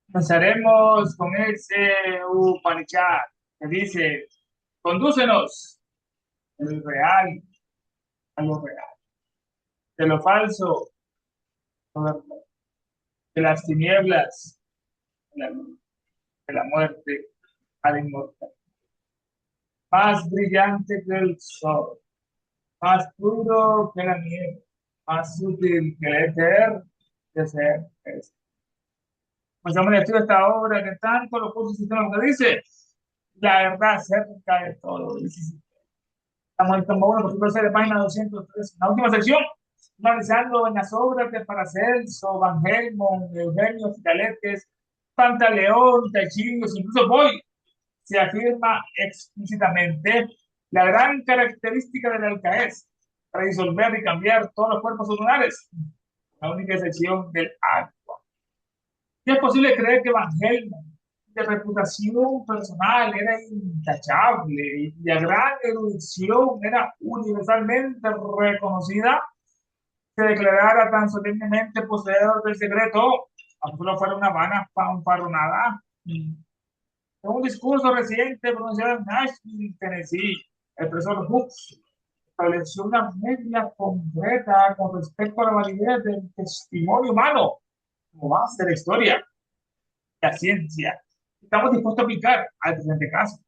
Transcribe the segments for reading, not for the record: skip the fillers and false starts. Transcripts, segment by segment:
Comenzaremos con ese Upanishad que dice: condúcenos del real a lo real, de lo falso a lo verdadero, de las tinieblas a la luz, de la muerte a la inmortalidad. Más brillante que el sol, más puro que la nieve, más útil que el éter de ser. Comenzamos el estudio de esta obra que tanto lo puso el sistema que dice la verdad acerca de todo. Estamos en el tomo 1, capítulo 6, de página 203. En la última sección, analizando en las obras de Paracelso, Van Helmont, Eugenio Fidaletes, Pantaleón, Tachinios, incluso Boy, se afirma explícitamente la gran característica del alcaez para disolver y cambiar todos los cuerpos lunares, la única excepción del agua. Y es posible creer que Van Helmont, de reputación personal, era intachable y de gran erudición era universalmente reconocida, se declarara tan solemnemente poseedor del secreto, aunque solo fuera una vana fanfarronada. En un discurso reciente pronunciado en Nashville, Tennessee, el profesor Hooks estableció una regla concreta con respecto a la validez del testimonio humano como base de la historia, la ciencia. Estamos dispuestos a aplicar al presente caso.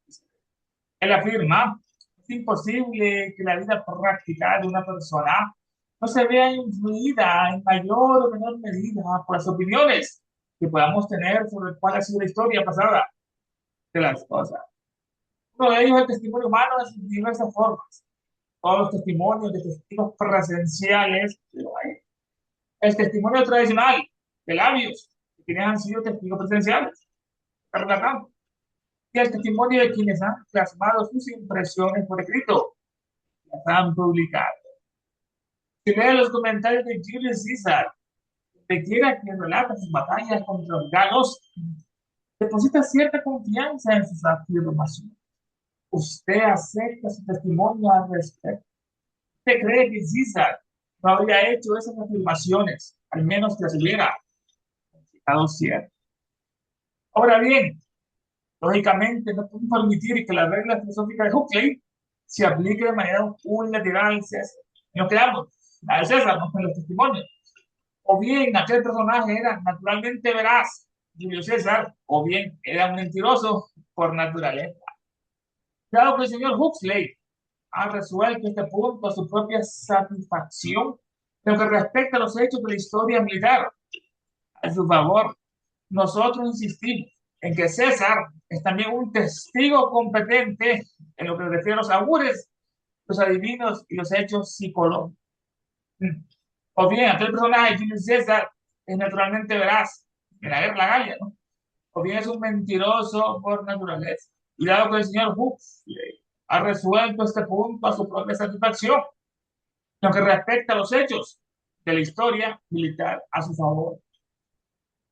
Él afirma: es imposible que la vida práctica de una persona no se vea influida en mayor o menor medida por las opiniones que podamos tener sobre cuál ha sido la historia pasada de las cosas. Uno de ellos es el testimonio humano de sus diversas formas. Todos los testimonios de testigos presenciales lo hay. El testimonio tradicional de labios, que quienes han sido testigos presenciales, está relatando. Y el testimonio de quienes han plasmado sus impresiones por escrito, las han publicado. Si lee los comentarios de Julius Caesar, de quiera que relata sus batallas contra los galos, deposita cierta confianza en sus afirmaciones. Usted acepta su testimonio al respecto. ¿Usted cree que Caesar no habría hecho esas afirmaciones, al menos que las hubiera considerado ciertas? Ahora bien, lógicamente, no podemos permitir que la regla filosófica de Huxley se aplique de manera unilateral al César. No quedamos al César, no con los testimonios. O bien aquel personaje era naturalmente veraz, Julio César, o bien era un mentiroso por naturaleza. Claro que el señor Huxley ha resuelto este punto a su propia satisfacción en lo que respecta a los hechos de la historia militar. A su favor, nosotros insistimos en que César es también un testigo competente en lo que refiere a los augures, los adivinos y los hechos psicológicos. O bien, aquel personaje, Julio César, es naturalmente veraz en la guerra la Galia, ¿no? O bien es un mentiroso por naturaleza. Y dado que el señor Hooks ha resuelto este punto a su propia satisfacción, en lo que respecta a los hechos de la historia militar a su favor.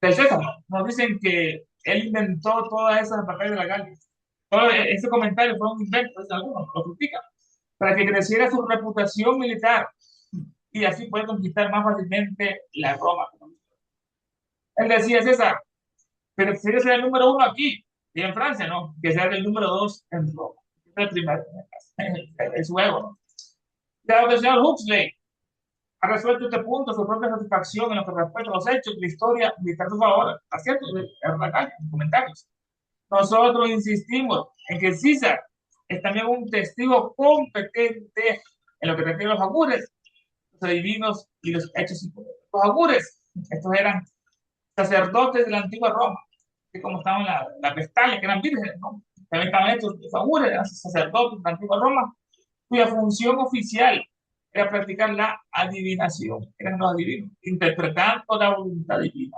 Del César, nos dicen que él inventó todas esas batallas de la Galia. Todo ese comentario fue un invento, es alguno, lo critica, para que creciera su reputación militar y así poder conquistar más fácilmente la Roma. Él decía: César, pero si ser el número uno aquí y en Francia, ¿no? Que sea el número dos en Roma. Es el primer, es su ego, ¿no? Dado que el señor Huxley ha resuelto este punto, su propia satisfacción en lo que respecta a los hechos de la historia militar a su favor, acierto en comentarios. Nosotros insistimos en que César es también un testigo competente en lo que refiere a los augures, los adivinos y los hechos psicológicos. Los augures, estos eran sacerdotes de la antigua Roma, que como estaban en la Vestalia, que eran vírgenes, ¿no? También estaban hechos los augures, eran sacerdotes de la antigua Roma, cuya función oficial era practicar la adivinación, eran los adivinos, interpretando la voluntad divina.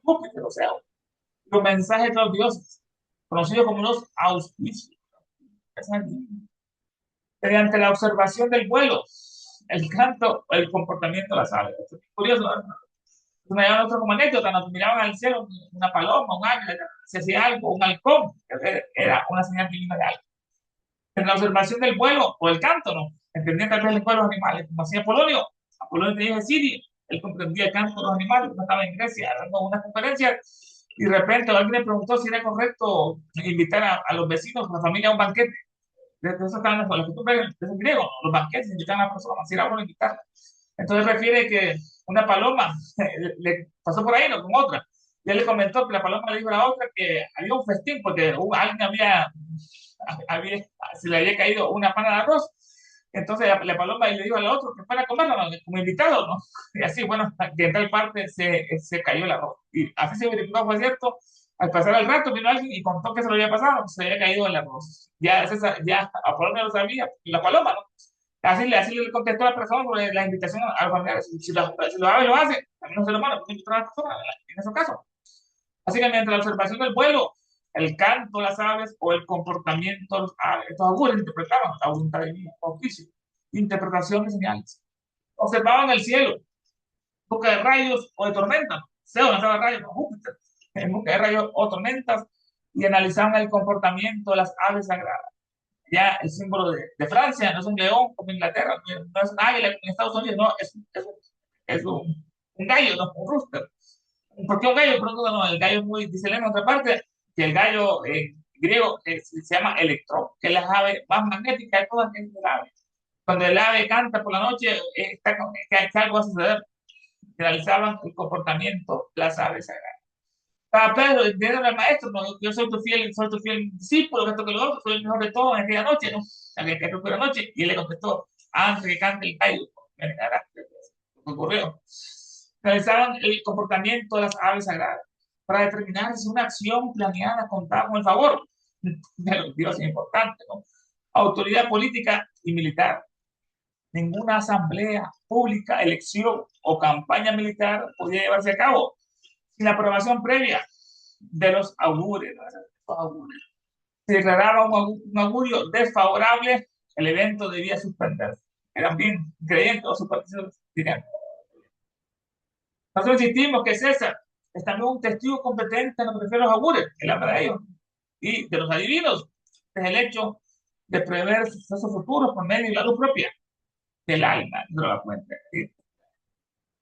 Júpiter, o sea, los mensajes de los dioses, conocidos como los auspicios, mediante la observación del vuelo, el canto o el comportamiento de las aves. Es curioso, ¿no? Me daban otro como anécdota, nos miraban al cielo, una paloma, un águila, se hacía algo, un halcón, era una señal divina de algo. En la observación del vuelo o el canto, ¿no? Entendían tal vez el vuelo de los animales, como hacía Apolonio. Apolonio tenía Sirio, Él comprendía el canto de los animales. Uno estaba en Grecia dando una conferencia y de repente alguien le preguntó si era correcto invitar a los vecinos, a la familia a un banquete. De eso están las costumbres de los griegos, los banquetes invitan a las personas, si era bueno invitar. Entonces refiere que una paloma le pasó por ahí, no con otra. Y él le comentó que la paloma le dijo a la otra que había un festín porque alguien se le había caído una pana de arroz. Entonces la paloma le dijo al otro que fuera a comerlo, ¿no? Como invitado, ¿no? Y así, bueno, que en tal parte se cayó el arroz. Y así se verificó, fue cierto. Al pasar el rato vino alguien y contó que se lo había pasado, que se había caído el arroz. Ya Apolonio lo sabía, la paloma, ¿no? Así le contestó a la persona sobre la invitación a los familiares. Si lo hace, lo hace. También no se lo manda, porque invitar a la persona en ese caso. Así que mientras la observación del vuelo, el canto de las aves o el comportamiento de los aves, estos augures interpretaban la voluntad divina, oficio, interpretación de señales. Observaban el cielo, busca de rayos o de tormentas. Zeus lanzaba rayos con Júpiter, en busca de rayos o tormentas, y analizaban el comportamiento de las aves sagradas. Ya el símbolo de Francia no es un león como Inglaterra, no es un águila como en Estados Unidos, no, es un gallo, no un rooster. ¿Por qué un gallo? Pronto no, el gallo es muy, dice en otra parte, que el gallo griego se llama electrón, que es la ave más magnética de todas, que es el ave. Cuando el ave canta por la noche, que algo va a suceder. Realizaban el comportamiento las aves sagradas. Para Pedro, diciéndole al maestro, no, yo soy tu fiel discípulo, que esto que lo otro, soy el mejor de todos en aquella noche, ¿no? Aquella que fue la noche, y él le contestó, antes que cante el gallo, me negarás lo que ocurrió. Realizaban el comportamiento de las aves sagradas para determinar si una acción planeada contaba con el favor de los dioses importantes, ¿no? Autoridad política y militar. Ninguna asamblea pública, elección o campaña militar podía llevarse a cabo sin la aprobación previa de los augures. Se declaraba un augurio desfavorable, el evento debía suspenderse. Eran bien creyentes o supersticiosos. Nosotros insistimos que César es también un testigo competente en lo que refiere a los augures, el habla de ellos, y de los adivinos. Es el hecho de prever sucesos futuros por medio de la luz propia del alma, de la fuente.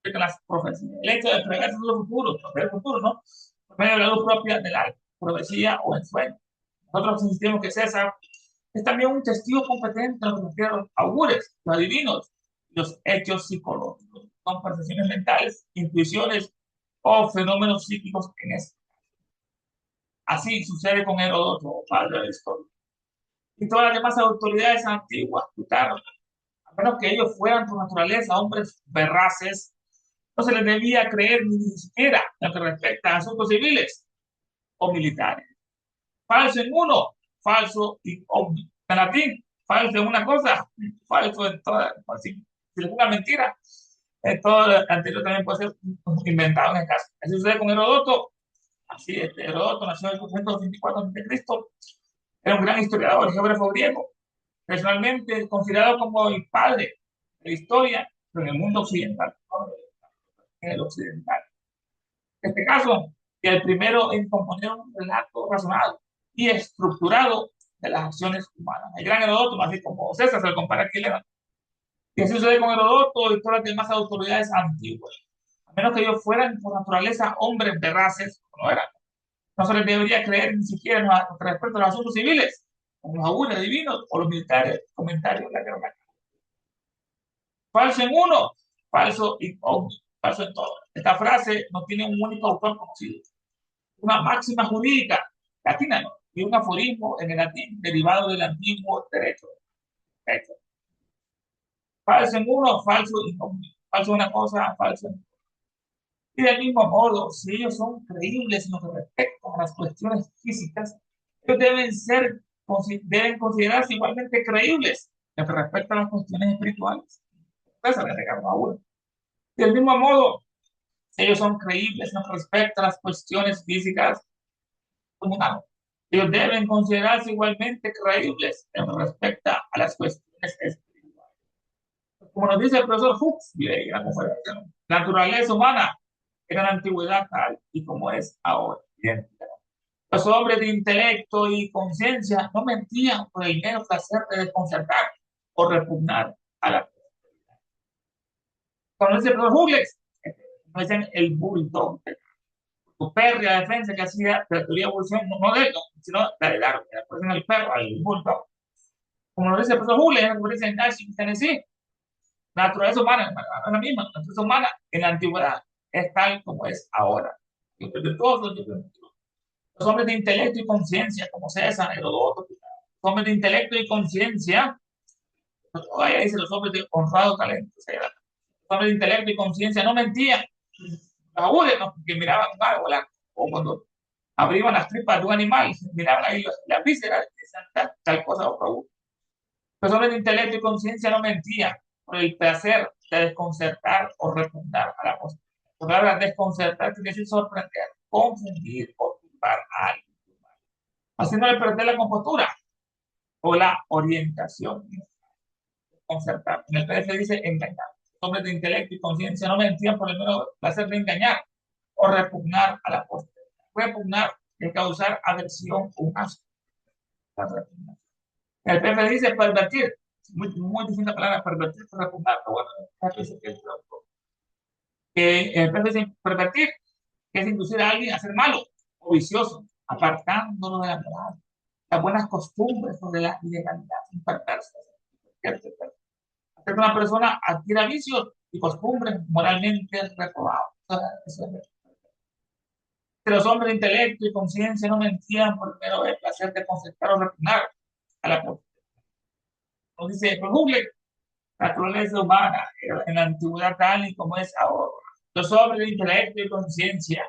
Las profecías. El hecho de prever el futuro, ¿no? Por medio de la luz propia del alma, profecía o ensueño. Nosotros insistimos que César es también un testigo competente en lo que refiere a los augures, los adivinos, los hechos psicológicos, son percepciones mentales, intuiciones o fenómenos psíquicos en esto. Así sucede con Heródoto, padre de la historia. Y todas las demás autoridades antiguas, Plutarco, a menos que ellos fueran por naturaleza hombres veraces, no se les debía creer ni siquiera en lo que respecta a asuntos civiles o militares. Falso en uno, falso y obvio. En latín, falso en una cosa, falso en todas. Si le una mentira, todo lo anterior también puede ser inventado en el caso. Así sucede con Heródoto. Así es, Heródoto nació en 424 a.C. Era un gran historiador, geógrafo griego, personalmente considerado como el padre de la historia, pero en el mundo occidental. En el occidental. En este caso, el primero en componer un relato razonado y estructurado de las acciones humanas. El gran Heródoto, así como César se lo compara aquí, y así sucede con Heródoto y todas las demás autoridades antiguas. A menos que ellos fueran por naturaleza hombres veraces, no eran. No se les debería creer ni siquiera en respecto a los asuntos civiles, como los augures divinos o los militares, comentarios de la guerra. Falso en uno, falso y obvio, falso en todo. Esta frase no tiene un único autor conocido. Una máxima jurídica latina, ¿no? Y un aforismo en el latín derivado del antiguo derecho. Derecho. Falso en uno, falso y obvio. Falso en una cosa, falso en otra. Y del mismo modo, si ellos son creíbles en lo que respecta a las cuestiones físicas, ellos deben considerarse igualmente creíbles en lo que respecta a las cuestiones espirituales. Entonces, del mismo modo, si ellos son creíbles en lo que respecta a las cuestiones físicas comunales, ellos deben considerarse igualmente creíbles en lo que respecta a las cuestiones espirituales. Como nos dice el profesor Huxley, la naturaleza humana era en la antigüedad tal y como es ahora. Bien. Los hombres de intelecto y conciencia no mentían por el mero placer de desconcertar o repugnar a la prosperidad. Cuando dice el profesor Huxley, no decían el bulldog, su férrea defensa que hacía de la teoría de evolución, no de él, sino la de Darwin, la ponen al perro, al bulldog. Como lo dice el profesor Huxley, en la en Nashville, Tennessee, la naturaleza humana es la misma, la naturaleza humana en la antigüedad es tal como es ahora. Y de todos los hombres de intelecto y conciencia, como César, Herodoto, los hombres de intelecto y conciencia, vaya dice los hombres de honrado talento, o sea, los hombres de intelecto y conciencia no mentían, los abuelos ¿no? Que miraban un árbol, o cuando abrían las tripas de un animal, miraban ahí las vísceras, tal cosa o otra. Los hombres de intelecto y conciencia no mentían por el placer de desconcertar o repugnar a la postura. La palabra desconcertar quiere decir sorprender, confundir o turbar a alguien, haciéndole perder la compostura o la orientación. Concertar. En el PDF dice engañar. Los hombres de intelecto y conciencia no mentían por el mero placer de engañar o repugnar a la postura. Repugnar es causar aversión o un asco. El PDF dice pervertir. Muy distinta palabra, pervertir por repugnar. Pero bueno, el PDF dice pervertir, que es inducir a alguien a ser malo o vicioso, apartándolo de la moral, las buenas costumbres o de la ilegalidad, sin perverso. Hacer que una persona adquiera vicios y costumbres moralmente reprobados. Que los hombres de intelecto y conciencia no mentían por mero el placer de concertar o repugnar a la postura. Nos dice por Google, la naturaleza humana en la antigüedad tal y como es ahora. Los hombres de intelecto y conciencia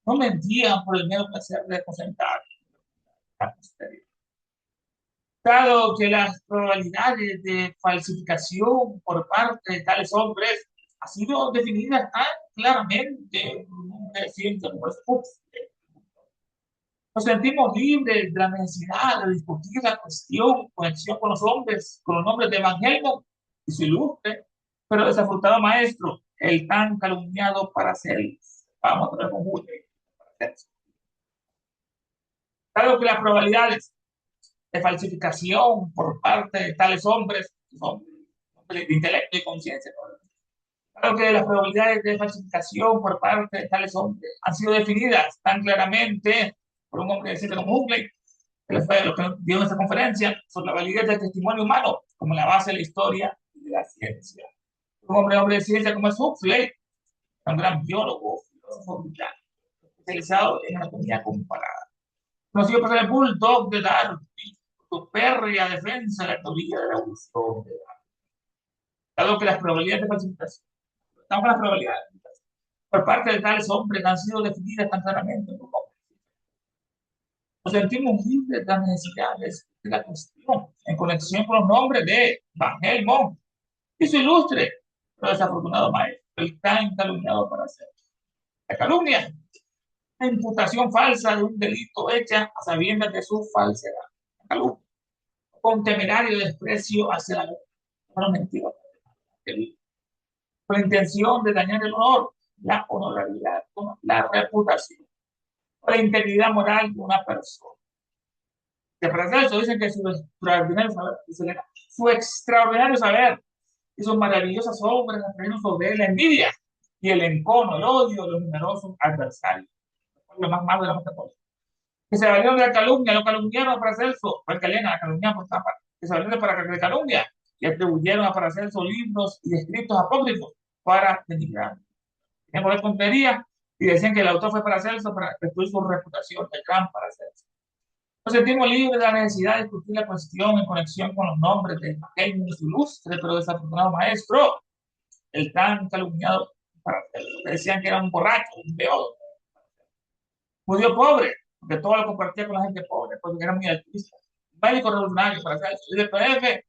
no mentían por el mero placer de concentrar la posterior. Dado que las probabilidades de falsificación por parte de tales hombres han sido definidas tan claramente como nos sentimos libres de la necesidad de discutir la cuestión, conexión con los hombres, con los nombres de Evangelio y su ilustre, pero desafortunado maestro, el tan calumniado Paracelsus. Vamos a ver con Julio. Dado que las probabilidades de falsificación por parte de tales hombres, hombres de intelecto y conciencia, dado que las probabilidades de falsificación por parte de tales hombres han sido definidas tan claramente por un hombre de ciencia como Huxley, que fue lo que dio en esta conferencia sobre la validez del testimonio humano como la base de la historia y de la ciencia. Un hombre de ciencia como es Huxley, un gran biólogo, filósofo británico, especializado en anatomía comparada. Conocido por ser el bulldog de Darwin, su férrea defensa de la teoría de la evolución de Darwin. Dado que las probabilidades de falsificación, estamos con las probabilidades por parte de tales hombres han sido definidas tan claramente por nos sentimos libres de las necesidades de la cuestión en conexión con los nombres de Van Helmont y su ilustre, pero desafortunado maestro, el tan calumniado para hacer. La calumnia, la imputación falsa de un delito hecha a sabiendas de su falsedad. La calumnia, con temerario desprecio hacia la no mentira, con la intención de dañar el honor, la honorabilidad, la reputación, o la integridad moral de una persona. Que para eso dicen que su extraordinario saber y sus maravillosas obras aprendieron sobre la envidia y el encono, el odio de los numerosos adversarios. Lo más malo de la muerte política. Que se valieron de la calumnia, lo calumniaron a Paracelso, fue Calena, la calumnia por esta parte, que se valieron de calumnia y atribuyeron a Paracelso libros y escritos apócrifos para denigrar. Tenían poder tontería y decían que el autor fue Paracelso para destruir su reputación, el gran Paracelso. Nos sentimos libres de la necesidad de discutir la cuestión en conexión con los nombres de aquel ilustre pero desafortunado maestro, el tan calumniado Paracelso. Decían que era un borracho, un beodo, judío pobre, porque todo lo compartía con la gente pobre, porque era muy altruista. Médico revolucionario Paracelso. Y después de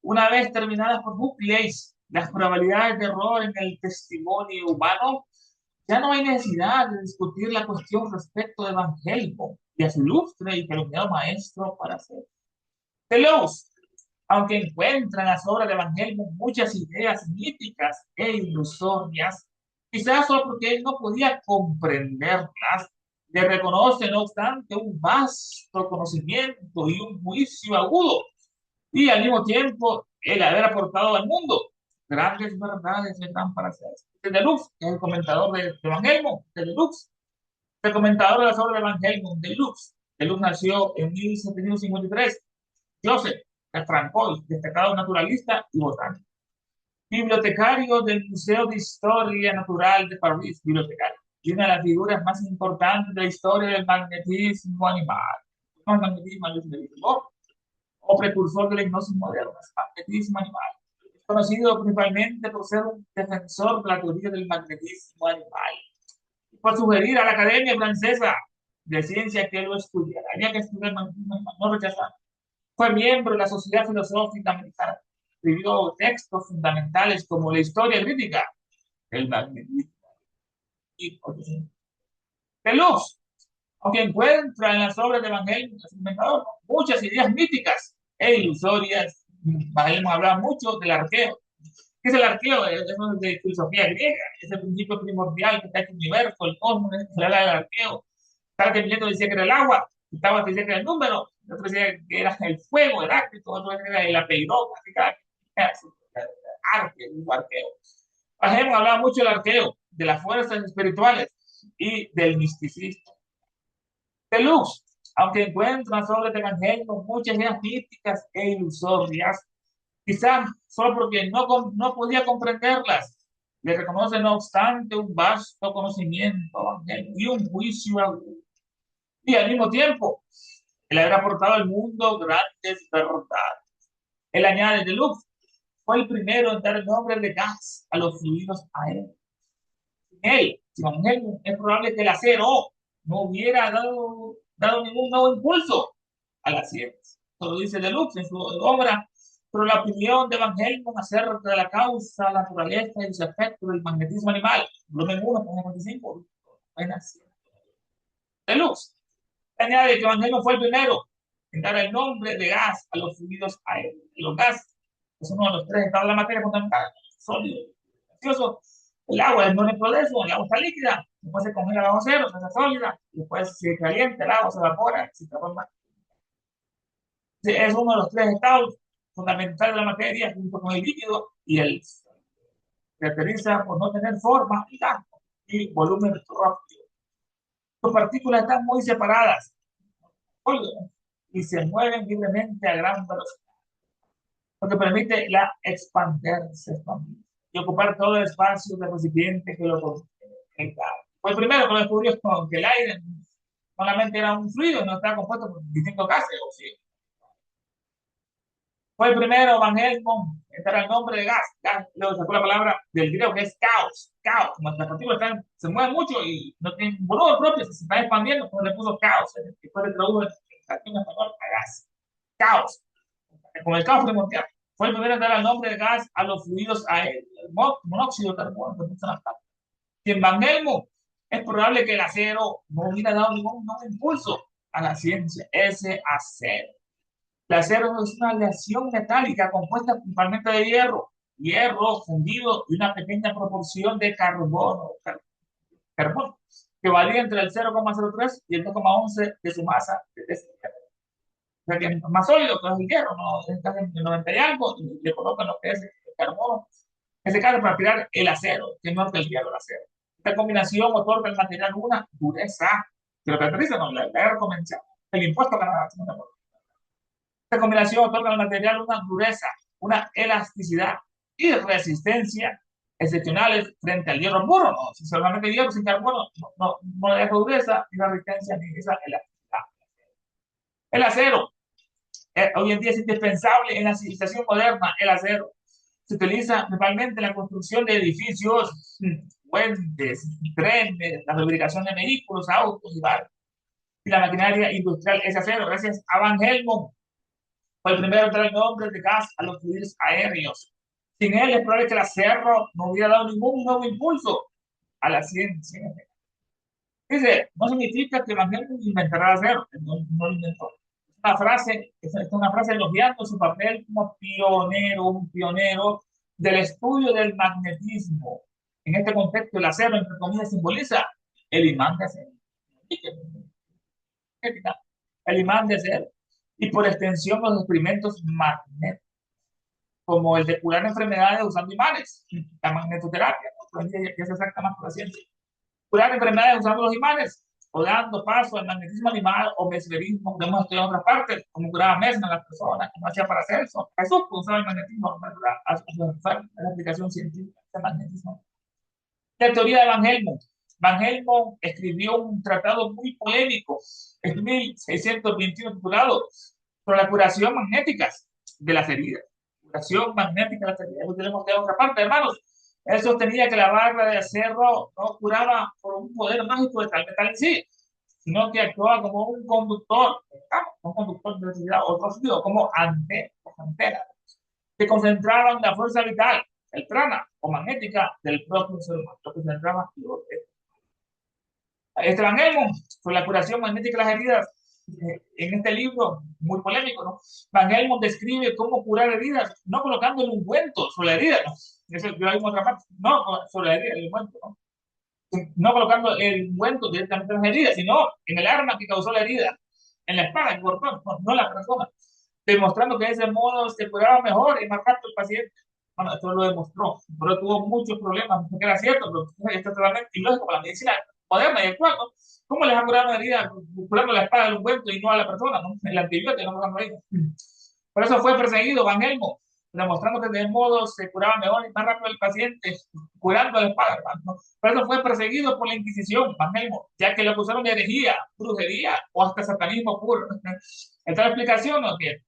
una vez terminadas por Huxley las probabilidades de error en el testimonio humano, ya no hay necesidad de discutir la cuestión respecto de Evangelio y a su ilustre y calumniado maestro Paracelso. Deleuze, aunque encuentra en las obras de Evangelio muchas ideas míticas e ilusorias, quizás solo porque él no podía comprenderlas, le reconoce, no obstante, un vasto conocimiento y un juicio agudo, y al mismo tiempo el haber aportado al mundo grandes verdades están para hacer. Deluxe, que es el comentador de Van Helmont, de Deluxe, el comentador de las obras de Van Helmont, Deluxe. Deluxe nació en 1753. Joseph Francois, destacado naturalista y botánico. Bibliotecario del Museo de Historia Natural de París, bibliotecario. Y una de las figuras más importantes de la historia del magnetismo animal. No el magnetismo o precursor de la hipnosis moderna, magnetismo animal. Es conocido principalmente por ser un defensor de la teoría del magnetismo animal. Por sugerir a la Academia Francesa de Ciencia que lo estudiara. Había que estudiar el magnetismo animal, no rechazar. Fue miembro de la Sociedad Filosófica Americana. Escribió textos fundamentales como la historia crítica del magnetismo y de luz, aunque encuentra en las obras de Evangelio muchas ideas míticas e ilusorias. Hemos hablado mucho del arqueo. ¿Qué es el arqueo? Es de filosofía griega, es el principio primordial que está en el universo, el cosmos, se habla del arqueo. Tal que Mileto decía que era el agua, estaba decía que era el número, otro decía que era el fuego, el árbitro, otro decía que era el apeiroca, arqueo. Hemos hablado mucho del arqueo, de las fuerzas espirituales y del misticismo. Deluxe, aunque encuentra sobre el Evangelio muchas ideas místicas e ilusorias, quizás solo porque no podía comprenderlas, le reconoce no obstante un vasto conocimiento evangélico y un juicio agudo. Y al mismo tiempo, él habrá aportado al mundo grandes verdades. Él añade Deluxe, fue el primero en dar el nombre de gas a los fluidos aéreos. Él, Evangelio, es probable que el acero no hubiera dado ningún nuevo impulso a la ciencia. Eso lo dice Deluxe en su obra, pero la opinión de Evangelion acerca de la causa, la naturaleza y los efectos del magnetismo animal, volumen 1, página 45, Deluxe añade que Evangelion fue el primero en dar el nombre de gas a los fluidos aéreos. Los gases es uno de los tres estados de la materia fundamental, sólido, gaseoso. El agua es el único de eso, el agua está líquida, después se congela bajo cero, se hace sólida, después se calienta, el agua se evapora, se transforma. Es uno de los tres estados fundamentales de la materia, junto con el líquido y el caracteriza por no tener forma y volumen propio. Sus partículas están muy separadas y se mueven libremente a gran velocidad, lo que permite la expandirse y ocupar todo el espacio del recipiente que lo contiene. Fue el primero que lo descubrió que el aire solamente era un fluido, no estaba compuesto por distintos gases. ¿O sí? Fue el primero, Van Helmont, este era el nombre de gas, luego sacó la palabra del griego que es caos, como las partículas se mueven mucho y no tienen volumen propio, se están expandiendo, pues le puso caos, después le tradujo en español a gas, caos, con el caos primordial. Fue el primero en dar el nombre de gas a los fluidos aéreos, monóxido de carbono, que muchas las partes. Y en Van Helmont es probable que el acero no hubiera dado ningún impulso a la ciencia, ese acero. El acero es una aleación metálica compuesta principalmente de hierro fundido y una pequeña proporción de carbono que varía entre el 0,03 y el 2,11 de su masa. O sea que es más sólido que es el hierro, ¿no? Es casi el 90 y algo, y le colocan lo que es el carbono. En ese caso, para tirar el acero, que no es el hierro, el acero. Esta combinación otorga al material una dureza que lo caracteriza, ¿no? La guerra convencional, el impuesto ganado. Esta combinación otorga al material una dureza, una elasticidad y resistencia excepcionales frente al hierro puro. ¿No? Si solamente hierro sin carbono, no le deja dureza, ni resistencia, ni esa elasticidad. El acero, hoy en día es indispensable en la civilización moderna. El acero se utiliza principalmente en la construcción de edificios, puentes, trenes, la fabricación de vehículos, autos y barcos. Y la maquinaria industrial es acero, gracias a Van Helmont. Fue el primero en dar el nombre de gas a los fluidos aéreos. Sin él, es probable que el acero no hubiera dado ningún nuevo impulso a la ciencia. Dice, no significa que Van Helmont inventará el acero, no lo inventó. Es una frase elogiando su papel como un pionero del estudio del magnetismo. En este contexto, el acero, entre comillas, simboliza el imán de acero. El imán de acero y por extensión los experimentos magnéticos. como el de curar enfermedades usando imanes, la magnetoterapia, ¿no? Ya se saca más por la ciencia. Curar enfermedades usando los imanes, o dando paso al magnetismo animal o mesmerismo, que hemos estudiado en otras partes, como curaba Mesmer a las personas, como hacía para hacer eso. Jesús usaba el magnetismo a sus enfermos, es la explicación científica del magnetismo. La teoría de Van Helmont. Van Helmont escribió un tratado muy polémico en 1621 titulado sobre la curación magnética de las heridas. Curación magnética de las heridas. Eso tenemos de otra parte, hermanos. Él sostenía que la barra de acero no curaba por un poder mágico de tal metal en sí, sino que actuaba como un conductor de electricidad, o como antenas, que concentraban la fuerza vital, el prana o magnética del propio ser humano, lo concentraba este Van sobre la curación magnética de las heridas. En este libro, muy polémico, ¿no? Van Helmont describe cómo curar heridas, no colocando el ungüento sobre la herida, ¿no? Eso yo hay otra parte, no sobre la herida, el ungüento, ¿no? No colocando el ungüento directamente en las heridas, sino en el arma que causó la herida, en la espada, el cortón, no la persona, demostrando que de ese modo se curaba mejor y más rápido el paciente. Bueno, esto lo demostró, pero tuvo muchos problemas, porque era cierto, pero esto es totalmente ilógico para la medicina moderna y actual, ¿no? ¿Cómo les ha curado una herida curando la espada del ungüento y no a la persona, ¿no? El antibiótico, no curando la. Por eso fue perseguido Van Helmont, demostrando que de ese modo se curaba mejor y más rápido el paciente, curando la espada, ¿no? Por eso fue perseguido por la Inquisición, Van Helmont, ya que lo acusaron de herejía, brujería o hasta satanismo puro. Esta es la explicación, ¿no? Que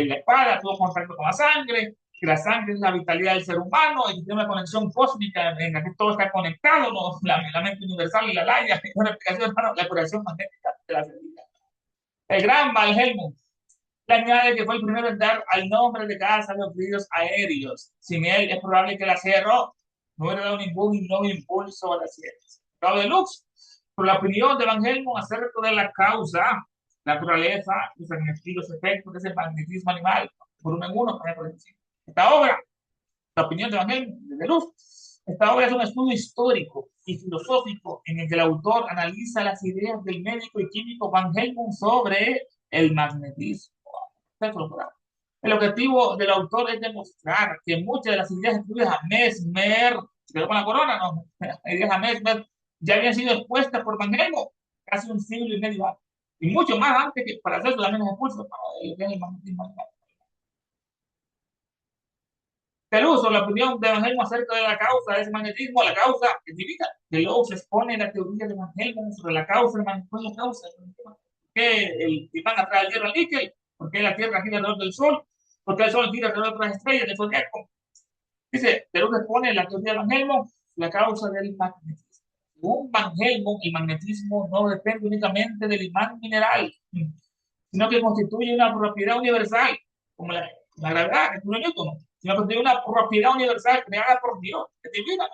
la espada tuvo contacto con la sangre, que la sangre es la vitalidad del ser humano y tiene una conexión cósmica en la que todo está conectado, ¿no? La mente universal y la laya, es una explicación, hermano, la curación magnética de la fertilidad. El gran Van Helmont le añade que fue el primero en dar al nombre de casa de los fluidos aéreos. Sin él es probable que el acero no hubiera dado ningún nuevo impulso a la ciencia. Cabo de Lux, por la opinión de Van Helmont acerca de la causa, la naturaleza, los efectos de ese magnetismo animal, por uno en uno, por decir. Esta obra, la opinión de Van Helmont, de Lux, esta obra es un estudio histórico y filosófico en el que el autor analiza las ideas del médico y químico Van Helmont sobre el magnetismo. El objetivo del autor es demostrar que muchas de las ideas atribuidas a Mesmer, se quedó con la corona, ¿no? Ideas a Mesmer ya habían sido expuestas por Van Helmont casi un siglo y medio antes. Y mucho más antes que para hacer solamente expulsos para el magnetismo. El uso, la opinión de Van Helmont acerca de la causa de ese magnetismo, la causa científica, que luego se expone la teoría de Van Helmont sobre la causa del magnetismo, la causa del magnetismo. Que el imán atrae el hierro al níquel, porque la Tierra gira alrededor del Sol, porque el Sol gira alrededor de otras estrellas del zodiaco. Dice, pero que pone la teoría de Van Helmont, la causa del magnetismo. Según Van Helmont, el magnetismo no depende únicamente del imán mineral, sino que constituye una propiedad universal, como la gravedad, que es un Newton, sino que constituye una propiedad universal creada por Dios, que es divina,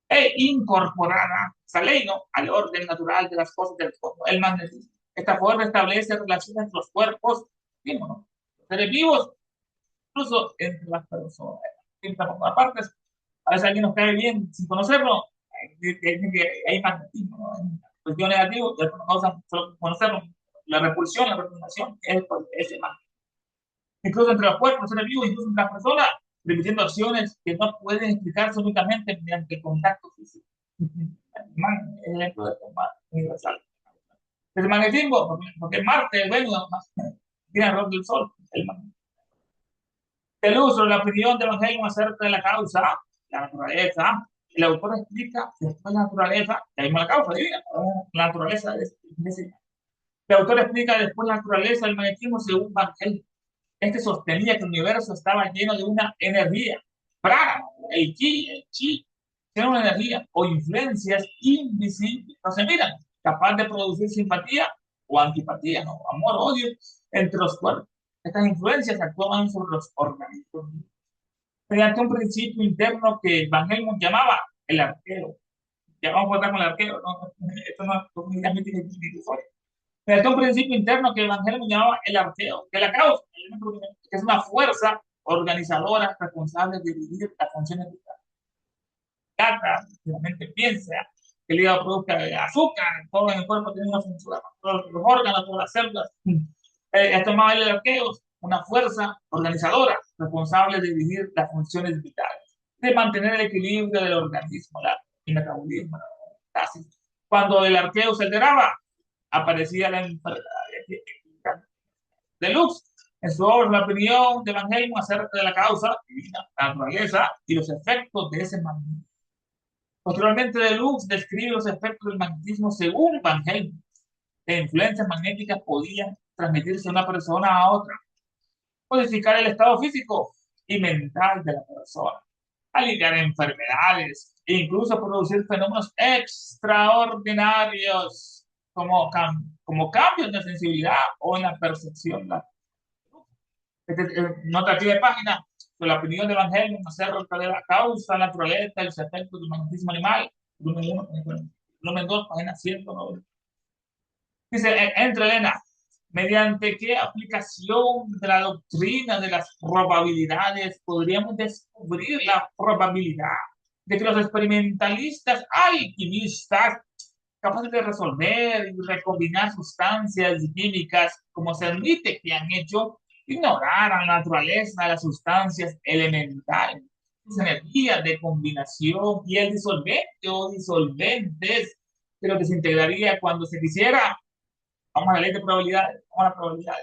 e incorporada, esa ley, ¿no? Al orden natural de las cosas del cosmos, el magnetismo. Esta forma establece relaciones entre los cuerpos, ¿no? Los seres vivos, incluso entre las personas. Aparte, a veces alguien nos cae bien sin conocerlo, hay magnetismo, ¿no? En cuestión negativa, solo conocerlo, la repulsión, la repugnación, es ese magnetismo. Incluso entre los cuerpos, los seres vivos, incluso entre las personas, repitiendo acciones que no pueden explicarse únicamente mediante el contacto físico. Es el ejemplo de universal. El magnetismo, porque Marte, el Venus, tiene alrededor del Sol. El uso, la opinión de Van Helmont acerca de la causa, la naturaleza. El autor explica después la naturaleza, ya vimos la causa divina, la naturaleza de ese. El autor explica después la naturaleza del magnetismo según Van Helmont. Este sostenía que el universo estaba lleno de una energía, prana, el chi, tiene una energía o influencias invisibles, no se miran, capaz de producir simpatía o antipatía, ¿no? Amor, odio entre los cuerpos. Estas influencias actuaban sobre los organismos mediante un principio interno que Van Helmont llamaba el arqueo. Ya vamos a tratar con el arqueo, ¿no? Esto no es mediante un principio interno que el Evangelio llamaba el arqueo, que la causa, que es una fuerza organizadora responsable de dividir las funciones vitales. Cada la mente piensa que el hígado produzca azúcar, todo en el cuerpo tiene una función, todos los órganos, todas las células. Esto es más el arqueo, una fuerza organizadora responsable de dirigir las funciones vitales, de mantener el equilibrio del organismo, el metabolismo, la homeostasis. Cuando el arqueo se alteraba, aparecía la enfermedad de Lux. En su obra, la opinión de Van Helmont acerca de la causa, la naturaleza y los efectos de ese magnetismo. Posteriormente, Deluxe describe los efectos del magnetismo según Van Helmont. Las influencias magnéticas podían transmitirse de una persona a otra, modificar el estado físico y mental de la persona, aliviar enfermedades e incluso producir fenómenos extraordinarios como cambios de sensibilidad o en la percepción. Nota aquí de página sobre la opinión de Van Helmont acerca de la causa, la naturaleza y los efectos del magnetismo animal. Volumen 2, página 190. Dice, entre Elena, ¿mediante qué aplicación de la doctrina de las probabilidades podríamos descubrir la probabilidad de que los experimentalistas alquimistas capaces de resolver y recombinar sustancias químicas como se admite que han hecho, ignoraran la naturaleza de las sustancias elementales, sus energías de combinación y el disolvente o disolventes que lo desintegraría cuando se quisiera? Vamos a la ley de probabilidades. Vamos a la probabilidad.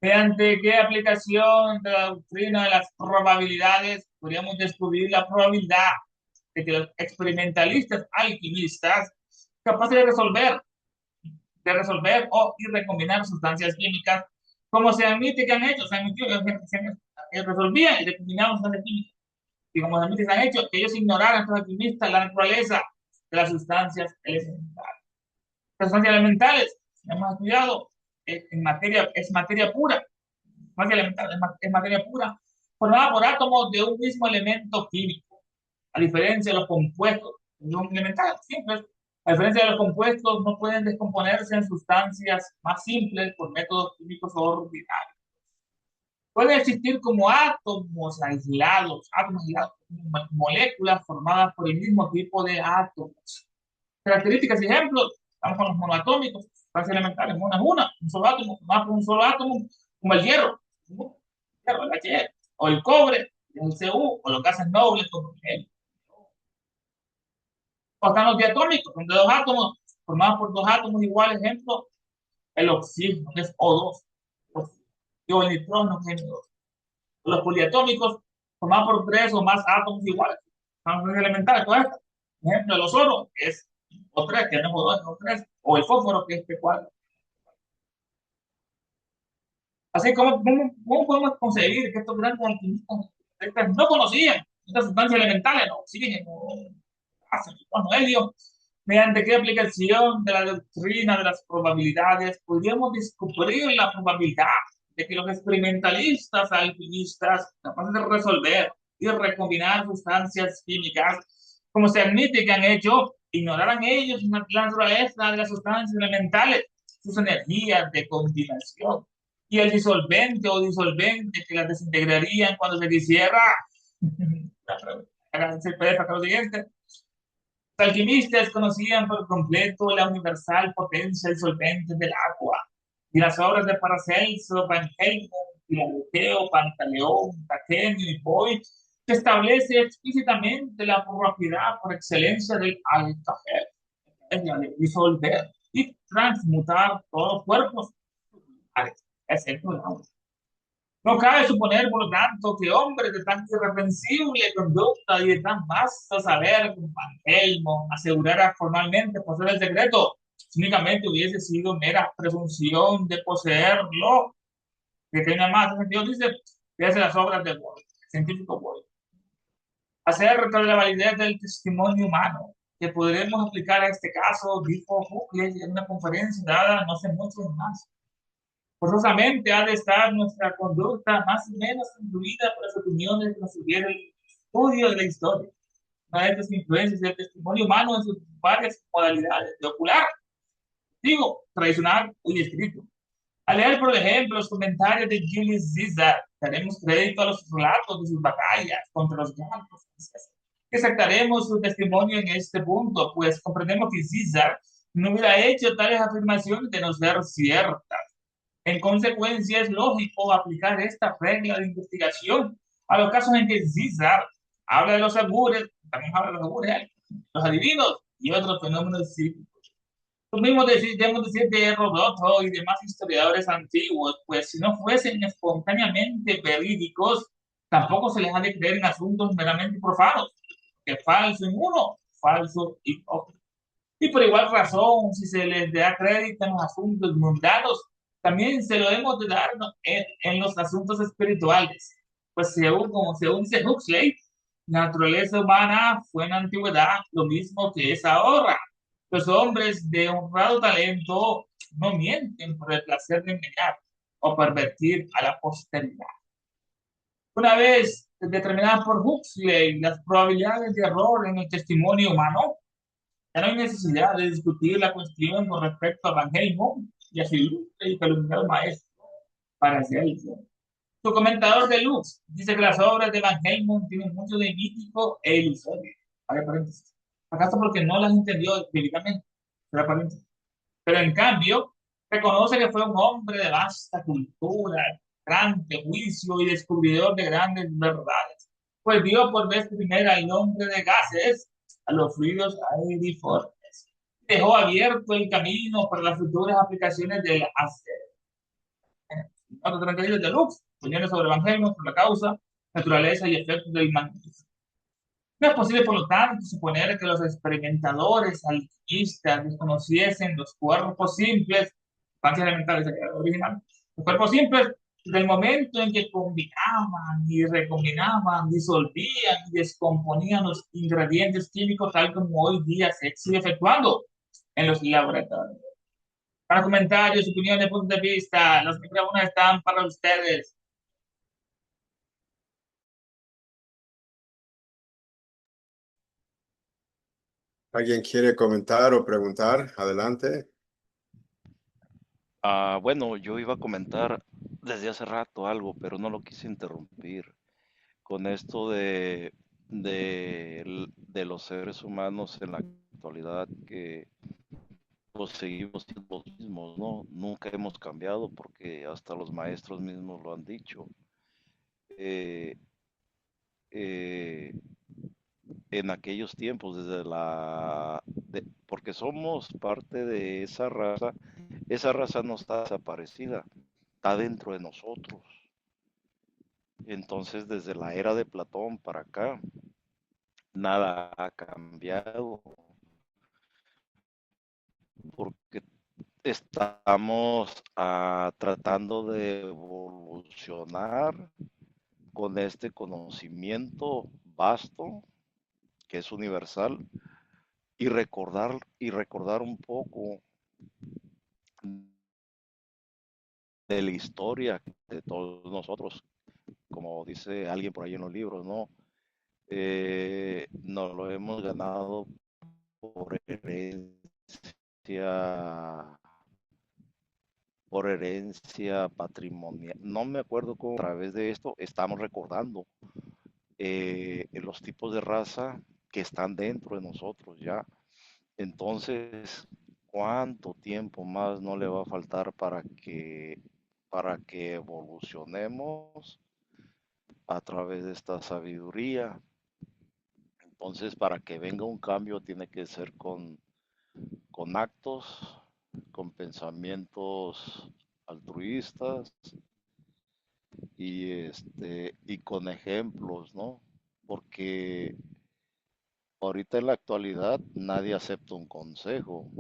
¿Mediante qué aplicación de la doctrina de las probabilidades podríamos descubrir la probabilidad de que los experimentalistas alquimistas capaces de resolver y recombinar sustancias químicas, como se admite que han hecho, se admitió que resolvían y recombinaban sustancias químicas, y como se admite que han hecho, que ellos ignoraran los alquimistas la naturaleza de las sustancias elementales? Las sustancias elementales, hemos estudiado, es materia pura, materia elemental, es materia pura, formada por átomos de un mismo elemento químico, a diferencia de los compuestos de un elemental, simples. A diferencia de los compuestos, no pueden descomponerse en sustancias más simples por métodos químicos ordinarios. Pueden existir como átomos aislados, moléculas formadas por el mismo tipo de átomos. Características y ejemplos, estamos con los monoatómicos, sustancias elementales, un solo átomo, formado por un solo átomo, como el hierro, el H, o el cobre, el Cu, o los gases nobles, como el o están los diatómicos, son de dos átomos, formados por dos átomos iguales, ejemplo, el oxígeno, que es O2, y el nitrógeno, que es N2. Los poliatómicos, formados por tres o más átomos iguales, son elementales, todo esto. Ejemplo, el ozono, que es O3, que no es O2, es O3, o el fósforo, que es P4. Así como, ¿cómo podemos conseguir que estos grandes alquimistas no conocían estas sustancias elementales, no oxígeno, ácido, helio? ¿Mediante qué aplicación de la doctrina de las probabilidades podríamos descubrir la probabilidad de que los experimentalistas alquimistas capaces de resolver y recombinar sustancias químicas, como se admite que han hecho, ignoraran ellos la naturaleza de las sustancias elementales, sus energías de combinación y el disolvente o disolvente que las desintegrarían cuando se quisiera? Háganse el PDF acá lo siguiente. Los alquimistas conocían por completo la universal potencia disolvente del agua, y las obras de Paracelso, Van Helmont, Filadelfeo, Pantaleón, Taquenio y Boyd que establece explícitamente la propiedad por excelencia del alcajel, es la de disolver y transmutar todos los cuerpos, excepto el agua. No cabe suponer, por lo tanto, que hombres de tan irreprensible conducta y de tan vasto saber como Van Helmont asegurara formalmente poseer el secreto, si únicamente hubiese sido mera presunción de poseerlo, que tiene más sentido, dice, que hace las obras de Boyd, el científico Boyd, acerca de la validez del testimonio humano, que podremos aplicar a este caso, dijo Huxley en una conferencia dada no hace mucho más. Forzosamente ha de estar nuestra conducta más o menos influida por las opiniones que nos sugiere el estudio de la historia. Una de estas influencias del testimonio humano en sus varias modalidades, de ocular, digo, tradicional y escrito. Al leer, por ejemplo, los comentarios de Julius Caesar, daremos crédito a los relatos de sus batallas contra los galos. Aceptaremos su testimonio en este punto, pues comprendemos que Caesar no hubiera hecho tales afirmaciones de no ser ciertas. En consecuencia, es lógico aplicar esta regla de investigación a los casos en que César habla de los augures, también habla de los augures, los adivinos y otros fenómenos psíquicos. Lo mismo debemos decir de Heródoto y demás historiadores antiguos, pues si no fuesen espontáneamente verídicos, tampoco se les ha de creer en asuntos meramente profanos, que falso en uno, falso en otro. Y por igual razón, si se les da crédito en los asuntos mundanos, también se lo hemos de dar en los asuntos espirituales. Pues según dice Huxley, la naturaleza humana fue en la antigüedad lo mismo que es ahora. Los hombres de honrado talento no mienten por el placer de engañar o pervertir a la posteridad. Una vez determinadas por Huxley las probabilidades de error en el testimonio humano, ya no hay necesidad de discutir la cuestión con respecto a Van Helmont y a su ilustre y calumniado maestro para Paracelso. Su comentador de Lux dice que las obras de Van Helmont tienen mucho de mítico e ilusorio. Abre paréntesis. ¿Acaso porque no las entendió bíblicamente? Pero en cambio, reconoce que fue un hombre de vasta cultura, gran juicio y descubridor de grandes verdades. Pues vio por vez primera el nombre de gases a los fluidos aeriformes. Dejó abierto el camino para las futuras aplicaciones del acero. Otro 32 de Lux, opiniones sobre Evangelio, sobre la causa, naturaleza y efectos del magnetismo. No es posible, por lo tanto, suponer que los experimentadores alquimistas desconociesen los cuerpos simples, sustancias elementales original, los cuerpos simples del momento en que combinaban y recombinaban, disolvían y descomponían los ingredientes químicos tal como hoy día se sigue efectuando en los laboratorios. Para comentarios, opiniones, puntos de vista, los micrófonos están para ustedes. ¿Alguien quiere comentar o preguntar? Adelante. Bueno, yo iba a comentar desde hace rato algo, pero no lo quise interrumpir. Con esto de los seres humanos en la actualidad que pues, seguimos siendo los mismos, ¿no? Nunca hemos cambiado porque hasta los maestros mismos lo han dicho. Eh, eh, en aquellos tiempos, porque somos parte de esa raza no está desaparecida, está dentro de nosotros. Entonces, desde la era de Platón para acá, nada ha cambiado, porque estamos tratando de evolucionar con este conocimiento vasto, que es universal, y recordar un poco de la historia de todos nosotros, como dice alguien por ahí en los libros, ¿no? Nos lo hemos ganado por herencia patrimonial. No me acuerdo cómo a través de esto estamos recordando los tipos de raza que están dentro de nosotros ya. Entonces, ¿cuánto tiempo más no le va a faltar para que evolucionemos a través de esta sabiduría? Entonces, para que venga un cambio tiene que ser con actos, con pensamientos altruistas y con ejemplos, ¿no? Porque ahorita en la actualidad nadie acepta un consejo.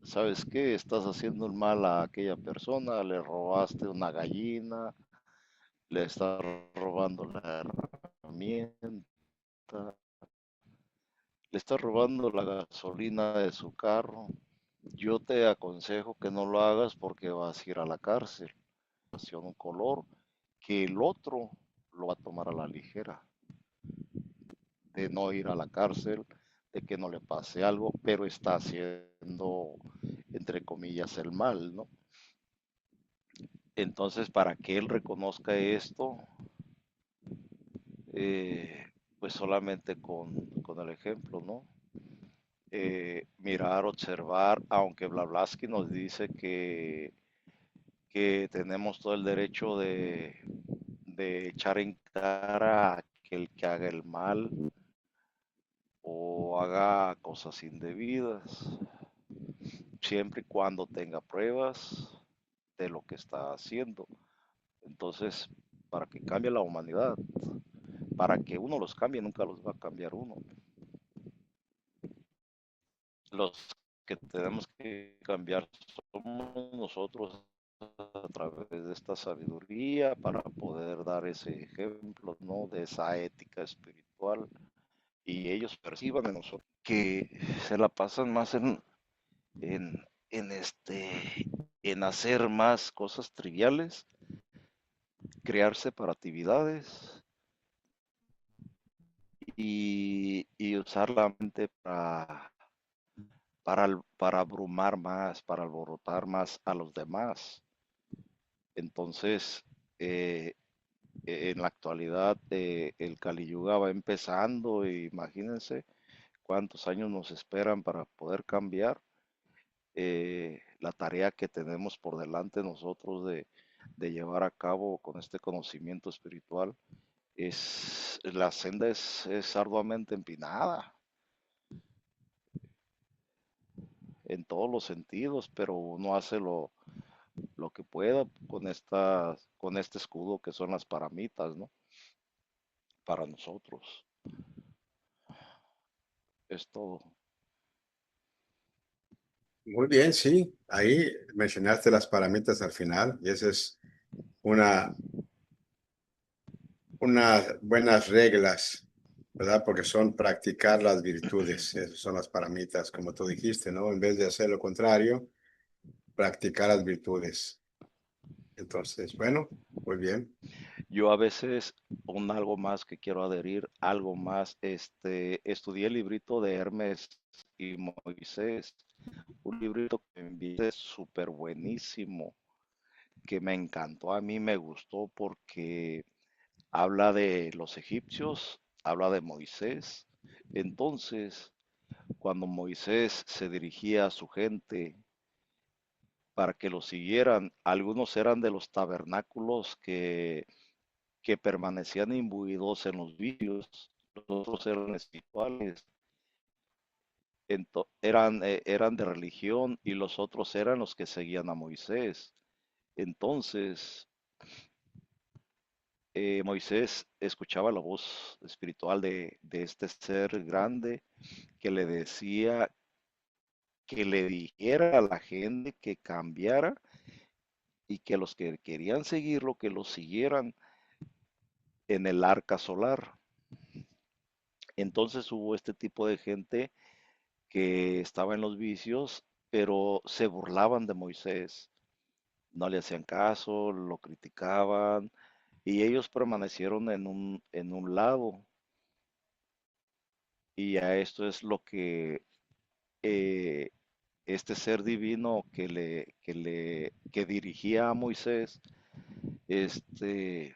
¿Sabes qué? Estás haciendo un mal a aquella persona, le robaste una gallina, le estás robando la herramienta, le estás robando la gasolina de su carro. Yo te aconsejo que no lo hagas porque vas a ir a la cárcel. Un color que el otro lo va a tomar a la ligera, de no ir a la cárcel, de que no le pase algo, pero está haciendo, entre comillas, el mal, ¿no? Entonces, para que él reconozca esto, eh, pues solamente con el ejemplo, ¿no? Mirar, observar, aunque Blavatsky nos dice que tenemos todo el derecho de echar en cara a aquel que haga el mal o haga cosas indebidas, siempre y cuando tenga pruebas de lo que está haciendo. Entonces, para que cambie la humanidad, para que uno los cambie, nunca los va a cambiar uno. Los que tenemos que cambiar somos nosotros a través de esta sabiduría para poder dar ese ejemplo, ¿no? De esa ética espiritual y ellos perciban en nosotros que se la pasan más en, en este, en hacer más cosas triviales, crear separatividades y usar la mente para abrumar más, para alborotar más a los demás. Entonces, eh, en la actualidad el Kali Yuga va empezando y imagínense cuántos años nos esperan para poder cambiar la tarea que tenemos por delante nosotros de llevar a cabo con este conocimiento espiritual. La senda es arduamente empinada en todos los sentidos, pero uno hace lo que pueda con este escudo que son las paramitas, ¿no? Para nosotros. Es todo. Muy bien, sí. Ahí mencionaste las paramitas al final y esa es una, unas buenas reglas, ¿verdad? Porque son practicar las virtudes. Esas son las paramitas, como tú dijiste, ¿no? En vez de hacer lo contrario, practicar las virtudes. Entonces, bueno, muy bien. Yo a veces, algo más que quiero adherir, algo más, estudié el librito de Hermes y Moisés, un librito que me envié súper buenísimo, que me encantó, a mí me gustó porque habla de los egipcios, habla de Moisés. Entonces, cuando Moisés se dirigía a su gente para que lo siguieran, algunos eran de los tabernáculos que permanecían imbuidos en los vicios, los otros eran espirituales, eran de religión y los otros eran los que seguían a Moisés. Entonces, Moisés escuchaba la voz espiritual de este ser grande que le decía que le dijera a la gente que cambiara y que los que querían seguirlo, que lo siguieran en el arca solar. Entonces hubo este tipo de gente que estaba en los vicios, pero se burlaban de Moisés, no le hacían caso, lo criticaban y ellos permanecieron en un lado. Y a esto es lo que eh, este ser divino que dirigía a Moisés, este,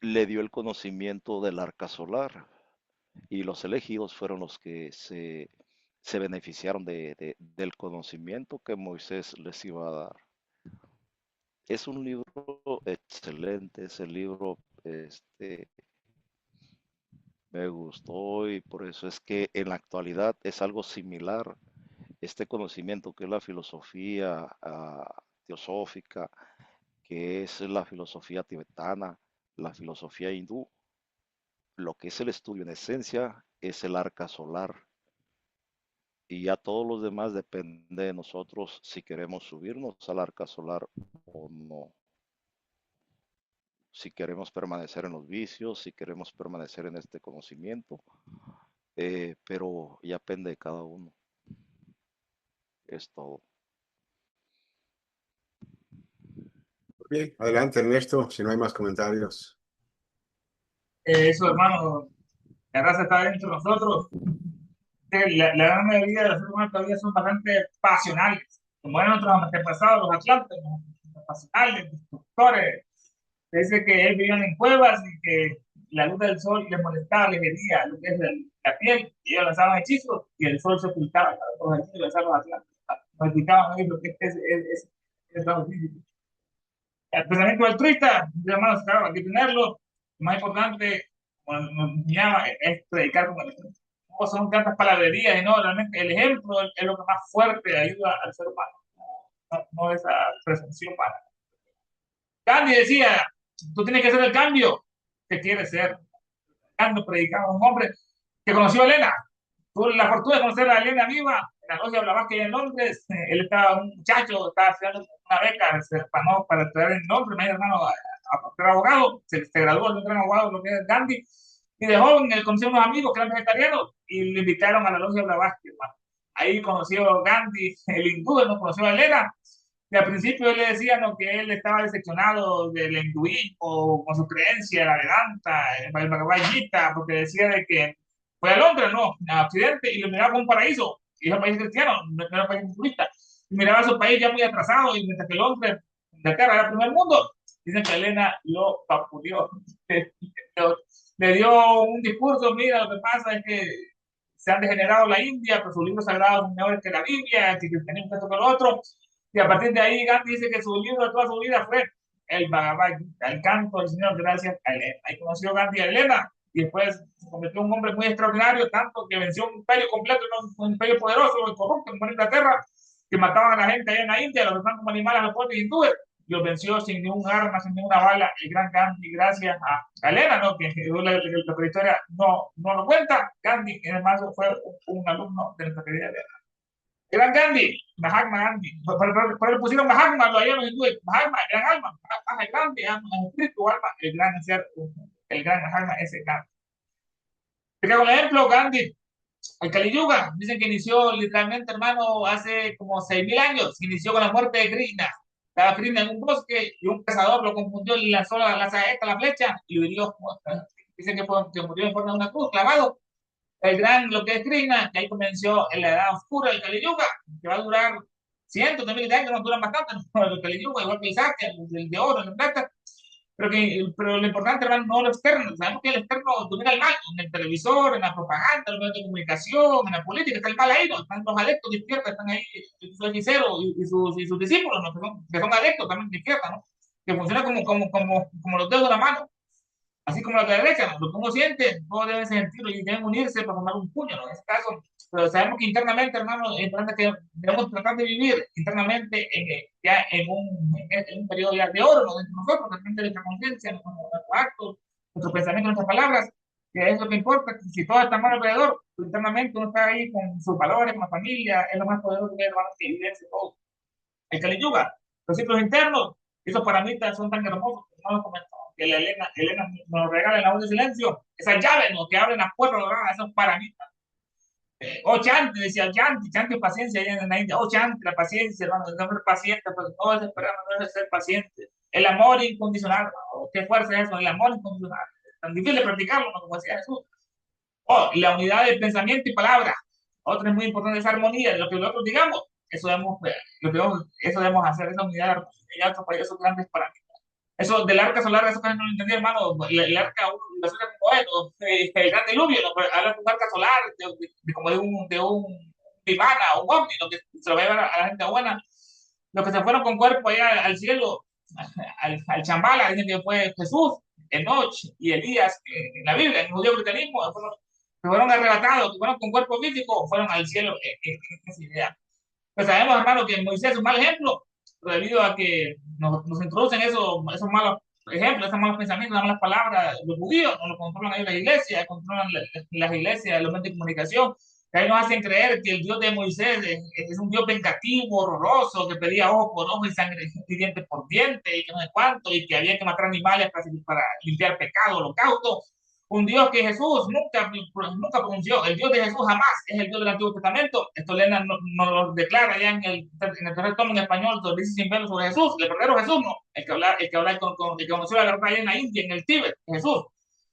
le dio el conocimiento del arca solar y los elegidos fueron los que se beneficiaron del conocimiento que Moisés les iba a dar. Es un libro excelente, ese libro me gustó y por eso es que en la actualidad es algo similar. Este conocimiento que es la filosofía teosófica, que es la filosofía tibetana, la filosofía hindú, lo que es el estudio en esencia es el arca solar. Y ya todos los demás depende de nosotros si queremos subirnos al arca solar o no. Si queremos permanecer en los vicios, si queremos permanecer en este conocimiento, pero ya depende de cada uno. Es todo. Bien, adelante, Ernesto, si no hay más comentarios. Eso, hermano, la raza está dentro de nosotros. La gran mayoría de los seres humanos todavía son bastante pasionales. Como eran nuestros antepasados, los atlantes, los pasionales, destructores. Dice que ellos vivían en cuevas y que la luz del sol les molestaba, les hería lo que es la piel. Y ellos lanzaban hechizos y el sol se ocultaba. Los hechizos lanzaban los atlantes. Nos explicaban ellos lo que es El pensamiento altruista, hermanos, claro, hay que tenerlo. Lo más importante, como nos enseñaba, es predicar con el ejemplo. No son tantas palabrerías, y no, realmente el ejemplo es lo que más fuerte ayuda al ser humano, no esa presunción humana. Gandhi decía, tú tienes que ser el cambio que quieres ser. Gandhi predicaba un hombre que conoció a Elena. Tuve la fortuna de conocer a Elena viva en la logia Blavatsky en Londres. Él estaba, un muchacho, estaba estudiando una beca para estudiar en Londres, me hermano, a ser abogado. Se graduó de un gran abogado, lo que es Gandhi. Y de joven él conoció a unos amigos que eran vegetarianos y le invitaron a la logia Blavatsky, hermano. Ahí conoció a Gandhi, el hindú, no conoció a Elena. Y al principio él le decía, ¿no?, que él estaba decepcionado del hinduismo con su creencia, la Vedanta, el Bhagavad Gita, porque decía de que fue a Londres, no, a Occidente, y lo miraba como un paraíso, y es un país cristiano, no era un país hinduista, y miraba a su país ya muy atrasado, y mientras que Londres, Inglaterra, era el primer mundo. Dicen que Elena lo vapuleó, le dio un discurso, mira, lo que pasa es que se han degenerado la India, pero sus libros sagrados son mejores que la Biblia, que tenemos esto que lo otro, y a partir de ahí Gandhi dice que su libro de toda su vida fue el Bhagavad Gita, el canto del Señor, gracias a Elena. Ahí conoció Gandhi a Elena, y después se convirtió en un hombre muy extraordinario, tanto que venció un imperio completo, un imperio poderoso y corrupto como en Inglaterra, que mataban a la gente allá en la India, los trataban como animales a los pobres hindúes, y los venció sin ningún arma, sin ninguna bala, el gran Gandhi, gracias a Elena, ¿no?, que la historia no lo cuenta. Gandhi, además, fue un alumno de nuestra querida Elena. El gran Gandhi, Mahatma Gandhi, por eso pusieron Mahatma, lo hallaron en hindúes, Mahatma, el gran alma, Mahatma, el grande, el espíritu, alma, el gran ser, el gran Mahatma, ese Gandhi. Te hago un ejemplo, Gandhi, el Kali Yuga, dicen que inició literalmente, hermano, hace como 6.000 años, inició con la muerte de Krishna. Estaba Krishna en un bosque y un cazador lo confundió y lanzó la saeta, la flecha, y lo hirió. Dicen que murió en forma de una cruz, clavado. El gran, lo que es Krishna, que ahí comenzó en la edad oscura, el Kali Yuga, que va a durar cientos de miles de años, no duran bastante, ¿no? El Kali Yuga, igual que el Satya, el de oro, el de plata. Pero lo importante, hermano, no lo externo. Sabemos que el externo domina el mal, en el televisor, en la propaganda, en los medios de comunicación, en la política, está el mal ahí, ¿no? Están los adeptos de izquierda, están ahí sus hechiceros y sus discípulos, ¿no?, que son adeptos también de izquierda, ¿no?, que funcionan como los dedos de la mano, así como la derecha, ¿no? Lo que uno siente, todos deben sentirlo y deben unirse para formar un puño, ¿no?, en este caso. Pero sabemos que internamente, hermano, es importante que debemos tratar de vivir internamente ya en un periodo ya de oro, ¿no?, dentro de nosotros, también de nuestra conciencia, nuestros actos, nuestros pensamientos, nuestras palabras, que es lo que importa. Si todo está mal alrededor, pues internamente uno está ahí con sus valores, con la familia, es lo más poderoso que hay, hermano, que evidencia todo. El Kali Yuga, los ciclos internos, esos paramitas son tan hermosos, que no los comentó, que Elena nos regala en la voz de silencio, esas llaves, ¿no?, que abren las puertas doradas, esos paramitas. Chanti, decía Chanti, Chanti, paciencia allá en la India. Chanti, la paciencia, hermano, no ser paciente, pues no es esperar, no es ser paciente. El amor incondicional, hermano, qué fuerza es eso, el amor incondicional. Tan difícil de practicarlo, ¿no?, como decía Jesús. La unidad de pensamiento y palabra. Otra es muy importante, esa armonía, lo que nosotros digamos, eso debemos hacer, esa unidad, y otros países grandes para mí. Eso del arca solar, eso casi no lo entendí, hermano. El arca, la suya como es, ¿no?, el gran diluvio, ¿no?, habla de un arca solar, como de un divana, un ovni, lo que se lo va a llevar a la gente buena. Los que se fueron con cuerpo allá al cielo, al Chambala, dicen que fue Jesús, Enoch y Elías, en la Biblia, en el judío cristianismo, que fueron arrebatados, que fueron con cuerpo físico, fueron al cielo, en esa idea. Pues sabemos, hermano, que Moisés es un mal ejemplo, debido a que nos introducen esos malos ejemplos, esos malos pensamientos, esas malas palabras. Los judíos nos lo controlan ahí las iglesias, controlan las iglesias, los medios de comunicación, que ahí nos hacen creer que el Dios de Moisés es un Dios vengativo, horroroso, que pedía ojo por ojo y sangre y diente por diente, y que no sé cuánto, y que había que matar animales para limpiar pecado, holocausto. Un Dios que Jesús nunca pronunció. El Dios de Jesús jamás es el Dios del Antiguo Testamento. Esto Lena nos lo declara ya en el tercer tomo en español, lo dice sin verlo sobre Jesús, el verdadero Jesús, no, el que conoció la verdad allá en la India, en el Tíbet, Jesús.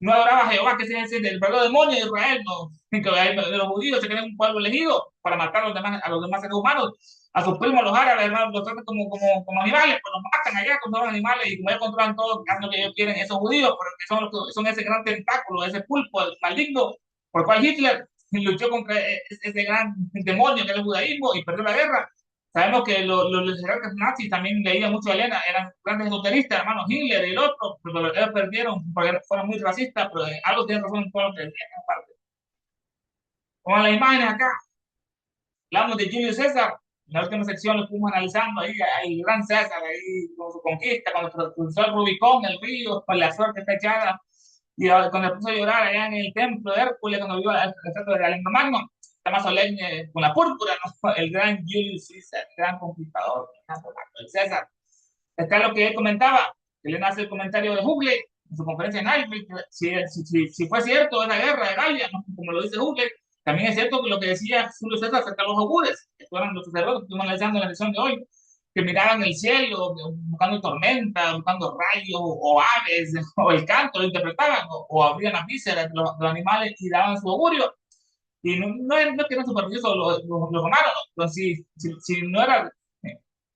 No adoraba a Jehová, que es el verdadero demonio de Israel, no, que los judíos se creen un pueblo elegido para matar a los demás seres humanos. A sus primos, los árabes, hermano, los tratan como animales, pues los matan allá, controlan animales, y como ellos controlan todo, hacen lo que ellos quieren, esos judíos, porque son ese gran tentáculo, ese pulpo maligno, por el cual Hitler luchó contra ese gran demonio que es el judaísmo y perdió la guerra. Sabemos que los jerarcas nazis también leían mucho a Elena, eran grandes esoteristas, hermanos Hitler y el otro, pero ellos perdieron porque fueron muy racistas, pero algo tiene razón en todo lo que decían. Aparte. Con las imágenes acá, hablamos de Julio César, en la última sección lo estuvimos analizando ahí, el gran César, ahí con su conquista, cuando cruzó el Rubicón, el río, con la suerte fechada, y cuando puso a llorar allá en el templo de Hércules, cuando vio el retrato de Alejandro Magno, está más solemne con la púrpura, ¿no? El gran Julio César, el gran conquistador, el César. Está lo que él comentaba, que le nace el comentario de Huxley en su conferencia en Albi, si fue cierto esa guerra de Galia, ¿no? Como lo dice Huxley, también es cierto que lo que decía Julio César acerca de los augures, que fueron los sacerdotes que estuvimos analizando en la lección de hoy, que miraban el cielo buscando tormentas, buscando rayos o aves, o el canto, lo interpretaban, o abrían las vísceras de los animales y daban su augurio. Y no es que eran supersticiosos los romanos, ¿no? Si no era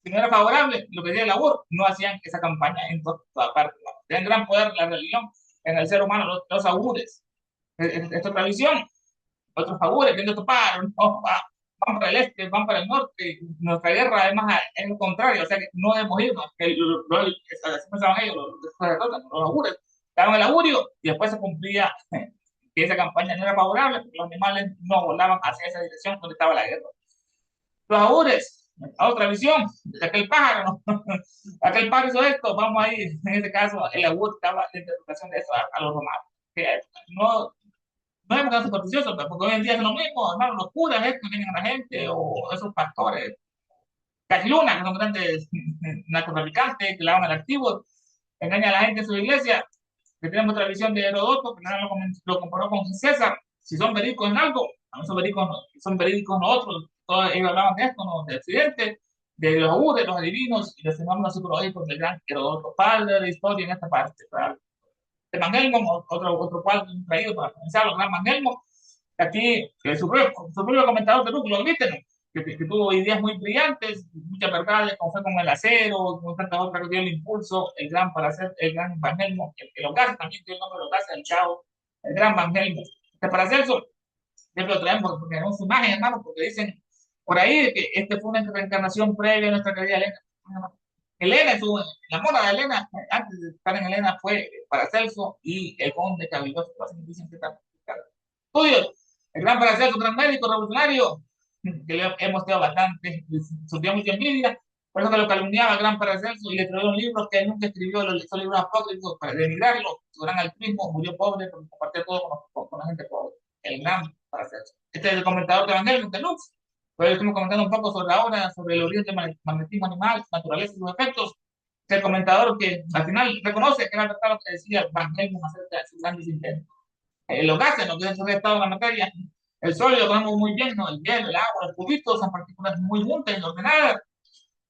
si no era favorable lo que decía el labor, no hacían esa campaña en toda parte. ¿No? Tienen gran poder la religión en el ser humano, los augures. Esta otra visión, otros augures, viendo topar, no, van para el este, van para el norte. Nuestra guerra, además, es lo contrario, o sea que no debemos irnos. Así pensaban ellos, los augures. Daban el augurio y después se cumplía que esa campaña no era favorable, porque los animales no volaban hacia esa dirección donde estaba la guerra. Los augures, a otra visión, de aquel pájaro, ¿no? Aquel pájaro hizo esto, vamos a ir, en este caso, el augur estaba la interpretación de eso a los romanos. Que no, no es tan supersticioso, porque hoy en día es lo mismo, hermano, los curas estos que tienen a la gente, o esos pastores, cachilunas, que son grandes narcotraficantes, que la van al activo, engañan a la gente en su iglesia, que tenemos otra visión de Herodoto, que nada lo comparó con César, si son verídicos en algo, no son verídicos, son verídicos nosotros, todos ellos hablaban de esto, ¿no? De Occidente, de los augures, los adivinos y los fenómenos psicológicos del gran Herodoto, padre de la historia en esta parte, ¿verdad? De Mangelmo, otro cual traído para comenzar, los gran Mangelmo, aquí su propio comentador de Lúculo, lo viste, ¿no? Que tuvo ideas muy brillantes, muchas verdades, como fue con el acero, con tantas otras que dio el impulso, el gran para hacer el gran Mangelmo, el Ocasa también tiene el nombre de Ocasa, el Chavo, el gran Mangelmo. Para hacer eso, siempre lo traemos porque tenemos su imagen, hermano, porque dicen por ahí que este fue una reencarnación previa a nuestra querida Elena. Elena, la mona de Elena, antes de estar en Elena, fue Paracelso y el conde Cabildo. Dicen que está estudios. El gran Paracelso, gran médico revolucionario, que le hemos estudiado bastante, sufrió mucha envidia, por eso que lo calumniaba el gran Paracelso y le trajeron libros que él nunca escribió, esos libros apócrifos para denigrarlo, su gran altruismo, murió pobre porque compartió todo con la gente pobre. El gran Paracelso. Este es el comentador de Evangelio de Lux. Pues estamos comentando un poco sobre ahora, sobre el origen del magnetismo animal, su naturaleza y sus efectos. El comentador que al final reconoce que era verdad lo que decía Evangelio acerca de sus grandes intentos. Los gases, lo que es el estado de la materia, el sólido lo conocemos muy bien, ¿no? El hielo, el agua, los cubitos son partículas muy juntas y ordenadas.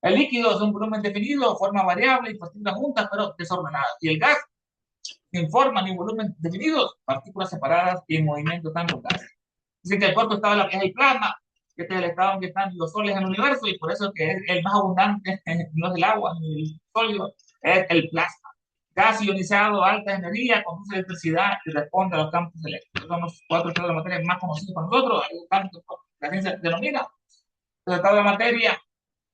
El líquido es un volumen definido, forma variable y partículas juntas pero desordenadas. Y el gas, sin forma ni volumen definidos, partículas separadas y en movimiento tanto gases. Dicen que el cuarto estado es el plasma, que este es el estado en que están los soles en el universo y por eso que es el más abundante, no es el agua ni el sólido, es el plasma. Gas ionizado, alta energía, conduce electricidad y responde a los campos eléctricos. Son los cuatro estados de la materia más conocidos por nosotros, la ciencia denomina. Los estados de la materia,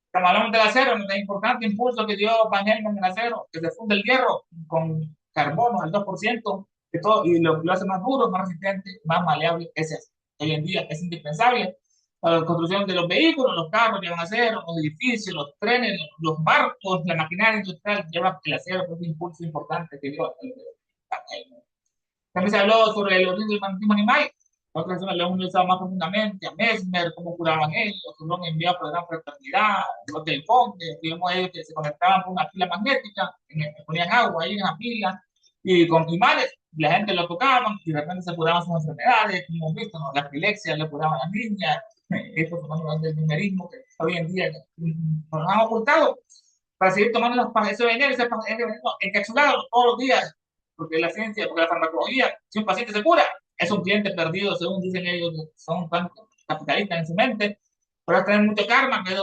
estamos hablando del acero, el importante impulso que dio Van Helmont en el acero, que se funde el hierro con carbono al 2%, que todo, y lo hace más duro, más resistente, más maleable, es eso. Hoy en día es indispensable para la construcción de los vehículos, los carros llevan acero, los edificios, los trenes, los barcos, la maquinaria industrial lleva el acero, es un impulso importante que dio Van Helmont. También se habló sobre el origen del magnetismo animal. Otras personas lo han utilizado más profundamente, a Mesmer, cómo curaban ellos, que lo han enviado por la gran fraternidad, los del Conde, vimos ellos que se conectaban con una pila magnética, ponían agua ahí en la pila, y con imanes, la gente lo tocaban y de repente se curaban sus enfermedades, como hemos visto, ¿no? La epilepsia le curaban a las niñas, estos fenómenos del numerismo que hoy en día nos han ocultado, para seguir tomando los ese veneno encapsulado todos los días, porque la ciencia, porque la farmacología, si un paciente se cura, es un cliente perdido, según dicen ellos, son tan capitalistas en su mente, pero tener mucho karma, que es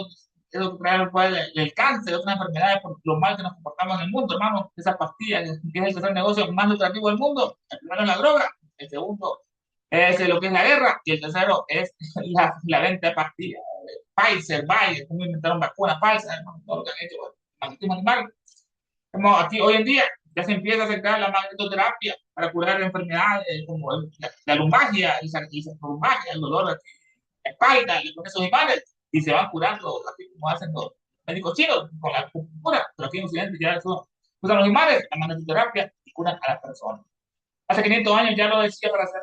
lo que trae el cáncer, otras enfermedades, por lo mal que nos comportamos en el mundo, hermano. Esas pastillas, que es el tercer negocio más lucrativo del mundo. El primero es la droga, el segundo es lo que es la guerra, y el tercero es la venta de pastillas. Pfizer, Bayer, como inventaron vacunas falsas, ¿no? Todo lo que han hecho, bueno, magnetismo animal. Como aquí hoy en día ya se empieza a acercar la magnetoterapia para curar enfermedades como la lumbalgia, lumbalgia, el dolor de la espalda, con esos animales, y se van curando, así como hacen los médicos chinos con la acupuntura, pero aquí en Occidente ya usan los animales, la magnetoterapia, y curan a las personas. Hace 500 años ya lo decía para hacer.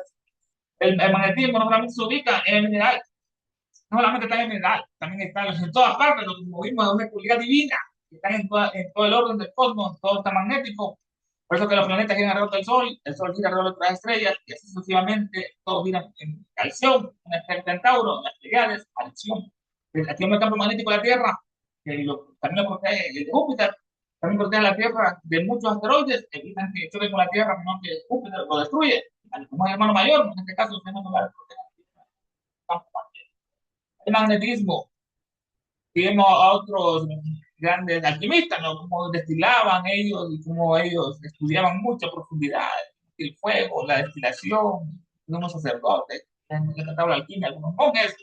El magnetismo no solamente se ubica en el mineral, no solamente está en el mineral, también está en todas partes, lo que movimos es una cualidad divina, que está en todo el orden del cosmos, todo está magnético. Por eso que los planetas giran alrededor del Sol, el Sol gira alrededor de otras estrellas, y así sucesivamente todos giran en Calción, en el Centauro, en las Pleiades, Calción. Aquí en el campo magnético de la Tierra, también lo protege el de Júpiter, también protege a la Tierra de muchos asteroides, evitan que choque con la Tierra, no que Júpiter lo destruye. Como el hermano mayor, en este caso, tenemos la el magnetismo. Vimos a otros grandes alquimistas, ¿no? Cómo destilaban ellos y cómo ellos estudiaban mucho a profundidad el fuego, la destilación, unos sacerdotes, que trataban la alquimia, algunos monjes.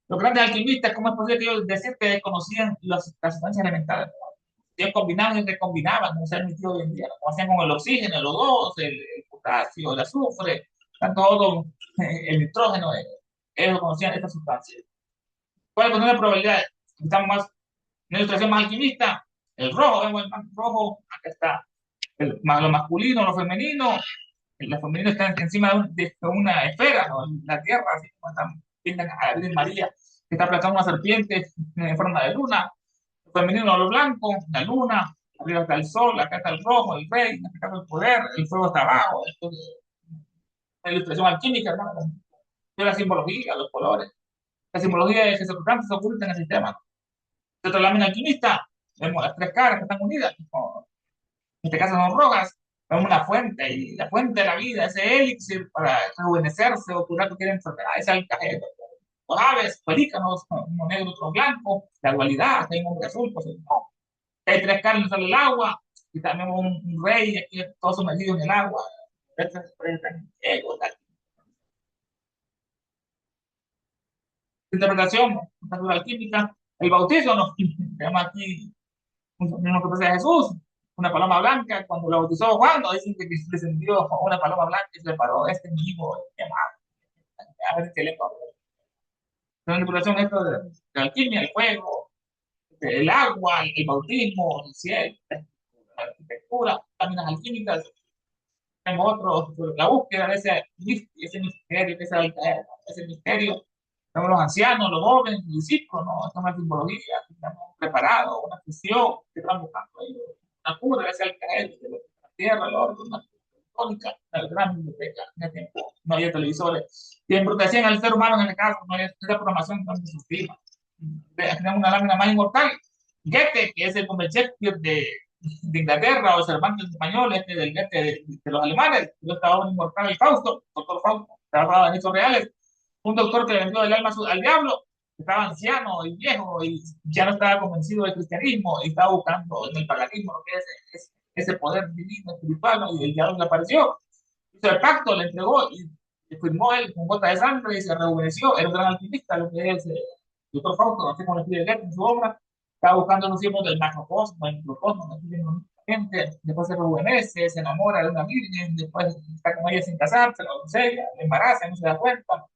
Los grandes alquimistas, ¿cómo es posible que ellos decían que conocían las sustancias elementales? Ellos combinaban y recombinaban, no se ha admitido hoy en día, como hacían con el oxígeno, el O2, el potasio, el azufre, todo el nitrógeno, ellos conocían estas sustancias. ¿Cuál es la probabilidad? Estamos más una ilustración más alquimista, el rojo, vemos el rojo, acá está lo masculino, lo femenino, el femenino está encima de una esfera, ¿no? La tierra, así como están, pintan a la Virgen María, que está aplastando una serpiente en forma de luna, lo femenino, lo blanco, la luna, arriba está el sol, acá está el rojo, el rey, en este caso el poder, el fuego está abajo, esto es una ilustración alquímica, ¿no? De la simbología, los colores, la simbología de que se oculta en el sistema. De otra lámina alquimista, vemos las tres caras que están unidas, en este caso son rojas, vemos una fuente, y la fuente de la vida, ese elixir para rejuvenecerse o curar cualquier enfermedad, ese alcajero. Los aves, pelícanos, uno negro, otro blanco, la dualidad, hay un hombre azul, pues no. Hay tres caras, sale el agua, y también un rey, aquí todo sumergido en el agua. Interpretación, natural química, el bautismo, ¿no? Se llama aquí lo que pasa a Jesús, una paloma blanca, cuando lo bautizó Juan, no dicen que descendió una paloma blanca y se le paró este mismo llamado. A ver qué le pasó. La manipulación esto de alquimia, el fuego, el agua, el bautismo, el cielo, la arquitectura, láminas alquímicas. Tenemos otro, la búsqueda de ese misterio, ese misterio. Tenemos los ancianos, los jóvenes, los discípulos, ¿no? Esta es una simbología, estamos preparados, una fusión que están buscando ellos. Una cura de ese alcael, de la tierra, el oro, una tónica, una gran biblioteca. En ese tiempo no había televisores. Y embrutecían al ser humano en el caso, no había esa programación tan destructiva. Tenemos una lámina más inmortal. Goethe, que es el como el Shakespeare de Inglaterra, o Cervantes español, del Goethe de los alemanes, yo estaba inmortal el Fausto, doctor Fausto, trabajaba en hechos reales, un doctor que le vendió el alma al diablo, estaba anciano y viejo y ya no estaba convencido del cristianismo y estaba buscando en el paganismo lo que es ese poder divino, espiritual, ¿no? Y el diablo le apareció. Hizo el pacto, le entregó y firmó él con gota de sangre y se rejuveneció. Era un gran alquimista, lo que es el doctor Fausto, así como lo escribe Goethe en su obra. Estaba buscando los tiempos del macrocosmo, el microcosmo, gente, después se rejuvenece, se enamora de una virgen, después está con ella sin casarse, la doncella, le embaraza, no se da cuenta,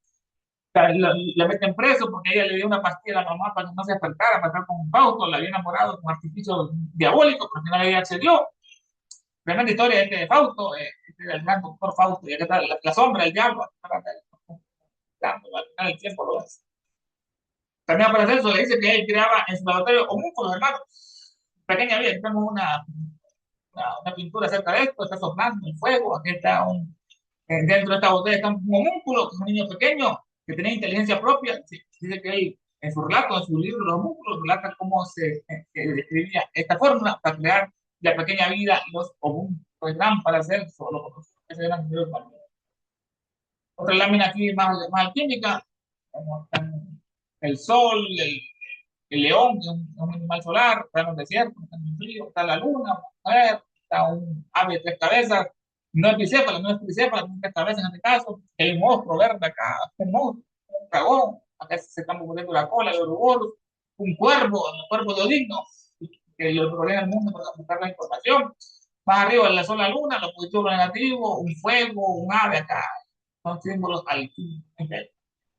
la meten preso porque ella le dio una pastilla a la mamá para que no se despertara, para estar con un Fausto, la había enamorado con artificios diabólicos, porque no ella accedió. Tremenda historia este de Fausto, el gran doctor Fausto, y acá está la sombra del diablo, al final del tiempo lo es. También aparece eso, le dice que él creaba en su laboratorio homúnculos, hermano. Pequeña vida, tenemos una pintura acerca de esto, está soplando el fuego, aquí está dentro de esta botella está un homúnculo, que es un niño pequeño, que tiene inteligencia propia, dice que él, en su relato, en su libro, los homúnculos, relata cómo se describía esta fórmula para crear la pequeña vida, los homúnculos eran para hacer solo con nosotros. Ese era el libro también. Otra lámina aquí más alquímica, el sol, el león, que es un animal solar, está en los desiertos, está en el frío, está la luna, está un ave de tres cabezas, no es bicéfala, no es tricéfala, tiene tres cabezas en este caso, el monstruo verde acá, un monstruo, un dragón, acá se está moviendo la cola, el ouroboros, un cuervo de Odino, que lo recorría en el mundo para buscar la información. Más arriba, el sol, la luna, lo positivo, lo negativo, un fuego, un ave acá, son símbolos alquimistas.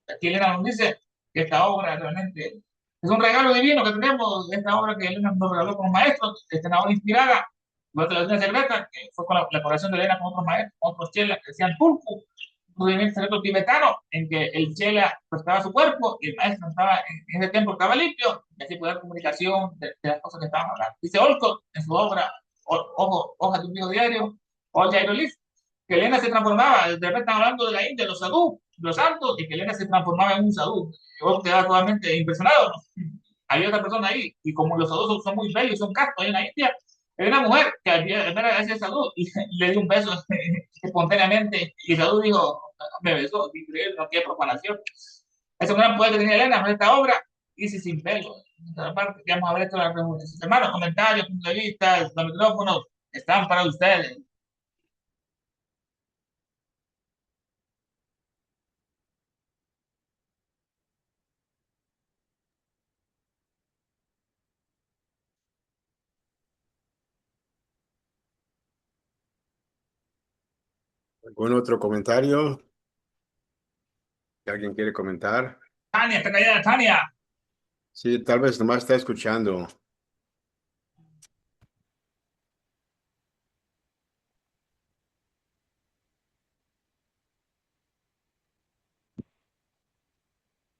Aquí Elena nos dice que esta obra realmente es un regalo divino que tenemos, esta obra que Elena nos regaló como maestro, esta obra inspirada durante la Cena Secreta, que fue con la colaboración de Elena con otros maestros, con otros chelas que decían Tulku, un movimiento secreto tibetano, en que el chela prestaba su cuerpo y el maestro estaba en ese tiempo estaba limpio, y así poder comunicación de las cosas que estaban hablando. Dice Olcott en su obra, Hoja de un Viejo Diario, All Jairo Leaf, que Elena se transformaba, de repente están hablando de la India, de los sadhus, los santos, y que Elena se transformaba en un sadhu. Yo quedaba totalmente impresionado, ¿no? Había otra persona ahí, y como los sadhus son muy bellos, son castos ahí en la India, hay una mujer que al ver a ese sadhu y le dio un beso espontáneamente, y el sadhu dijo, me besó, increíble, no tiene profanación. Ese gran poder que tenía Elena con esta obra, dice sin pelo. Aparte, vamos a ver esto en la reunión. Hermanos, comentarios, puntos de vista, los micrófonos están para ustedes. ¿Algún otro comentario? ¿Que alguien quiere comentar? Tania, está callada, Tania. Sí, tal vez nomás está escuchando.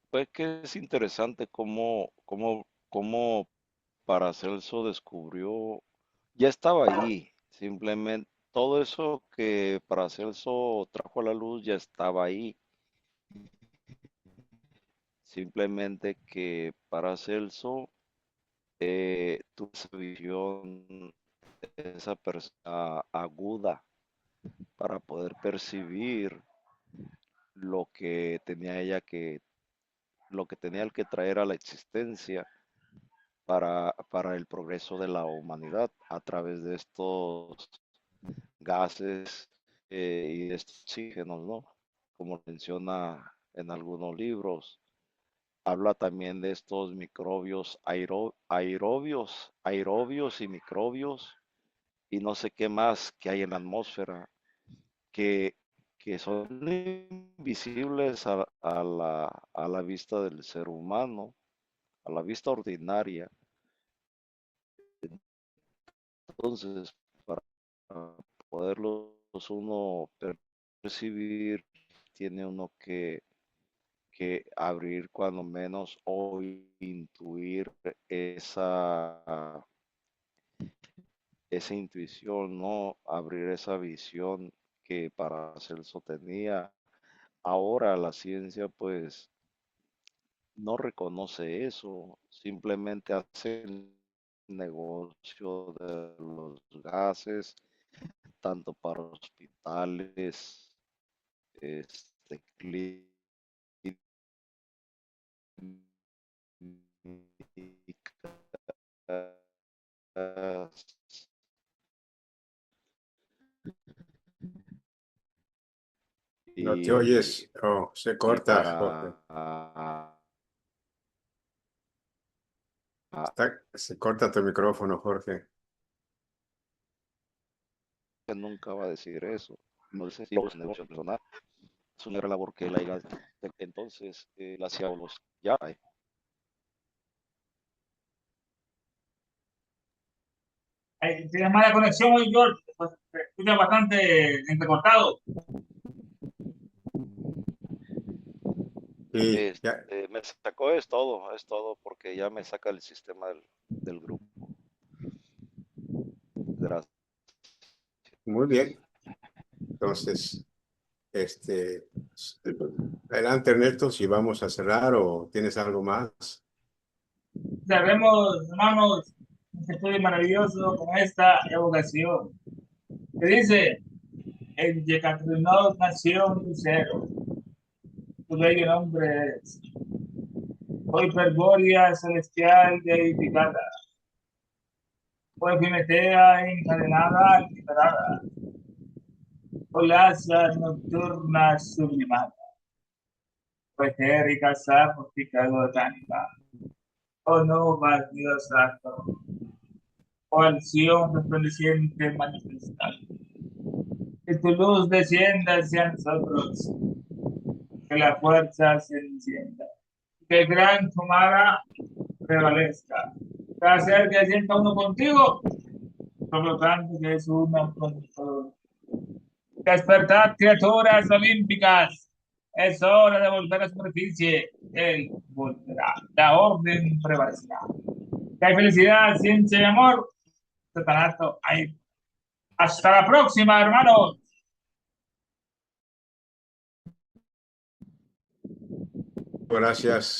Pues que es interesante cómo Paracelso descubrió, ya estaba ahí, simplemente todo eso que Paracelso trajo a la luz ya estaba ahí, simplemente que Paracelso tuvo esa visión, esa persona aguda para poder percibir lo que tenía ella que, lo que tenía el que traer a la existencia para el progreso de la humanidad a través de estos gases y de estos oxígenos, ¿no? Como menciona en algunos libros, habla también de estos microbios aerobios y microbios y no sé qué más que hay en la atmósfera que, que son invisibles a la vista del ser humano, a la vista ordinaria. Entonces, para poderlos uno percibir, tiene uno que abrir cuando menos o intuir esa intuición, ¿no? Abrir esa visión que Paracelso tenía. Ahora la ciencia pues no reconoce eso, simplemente hace el negocio de los gases, tanto para hospitales, clínicas No te y, oyes. Oh, se y corta, Jorge. para Se corta tu micrófono, Jorge. nunca va a decir eso. No sé si es negocio personal, es una labor que él haya. Entonces, la hacía los ya. Tienes mala conexión hoy, George. Pues, te escucha bastante entrecortado. Sí, ya. Me sacó, es todo, porque ya me saca el sistema del grupo. Gracias. Muy bien. Entonces, adelante, Ernesto, si vamos a cerrar o tienes algo más. Cerremos, hermanos, este estudio maravilloso con esta evocación. Que dice, en Yekaterinov nació un lucero. Su bello nombre es Hoy Pergoria celestial deificada. Hoy Fimetea encadenada, liberada. Olaza nocturna sublimada. Pues Erika Sapos picado de Tánica. Oh no, más Dios santo. Oh acción resplandeciente manifestada. Que tu luz descienda hacia nosotros, que la fuerza se encienda, que el gran Kumara prevalezca, se acerque, sienta uno contigo, por lo tanto que es uno con todo. Despertad, criaturas olímpicas, es hora de volver a la superficie, él volverá, la orden prevalecerá. Que hay felicidad, ciencia y amor, Satanato, ahí. Hasta la próxima, hermanos. Gracias.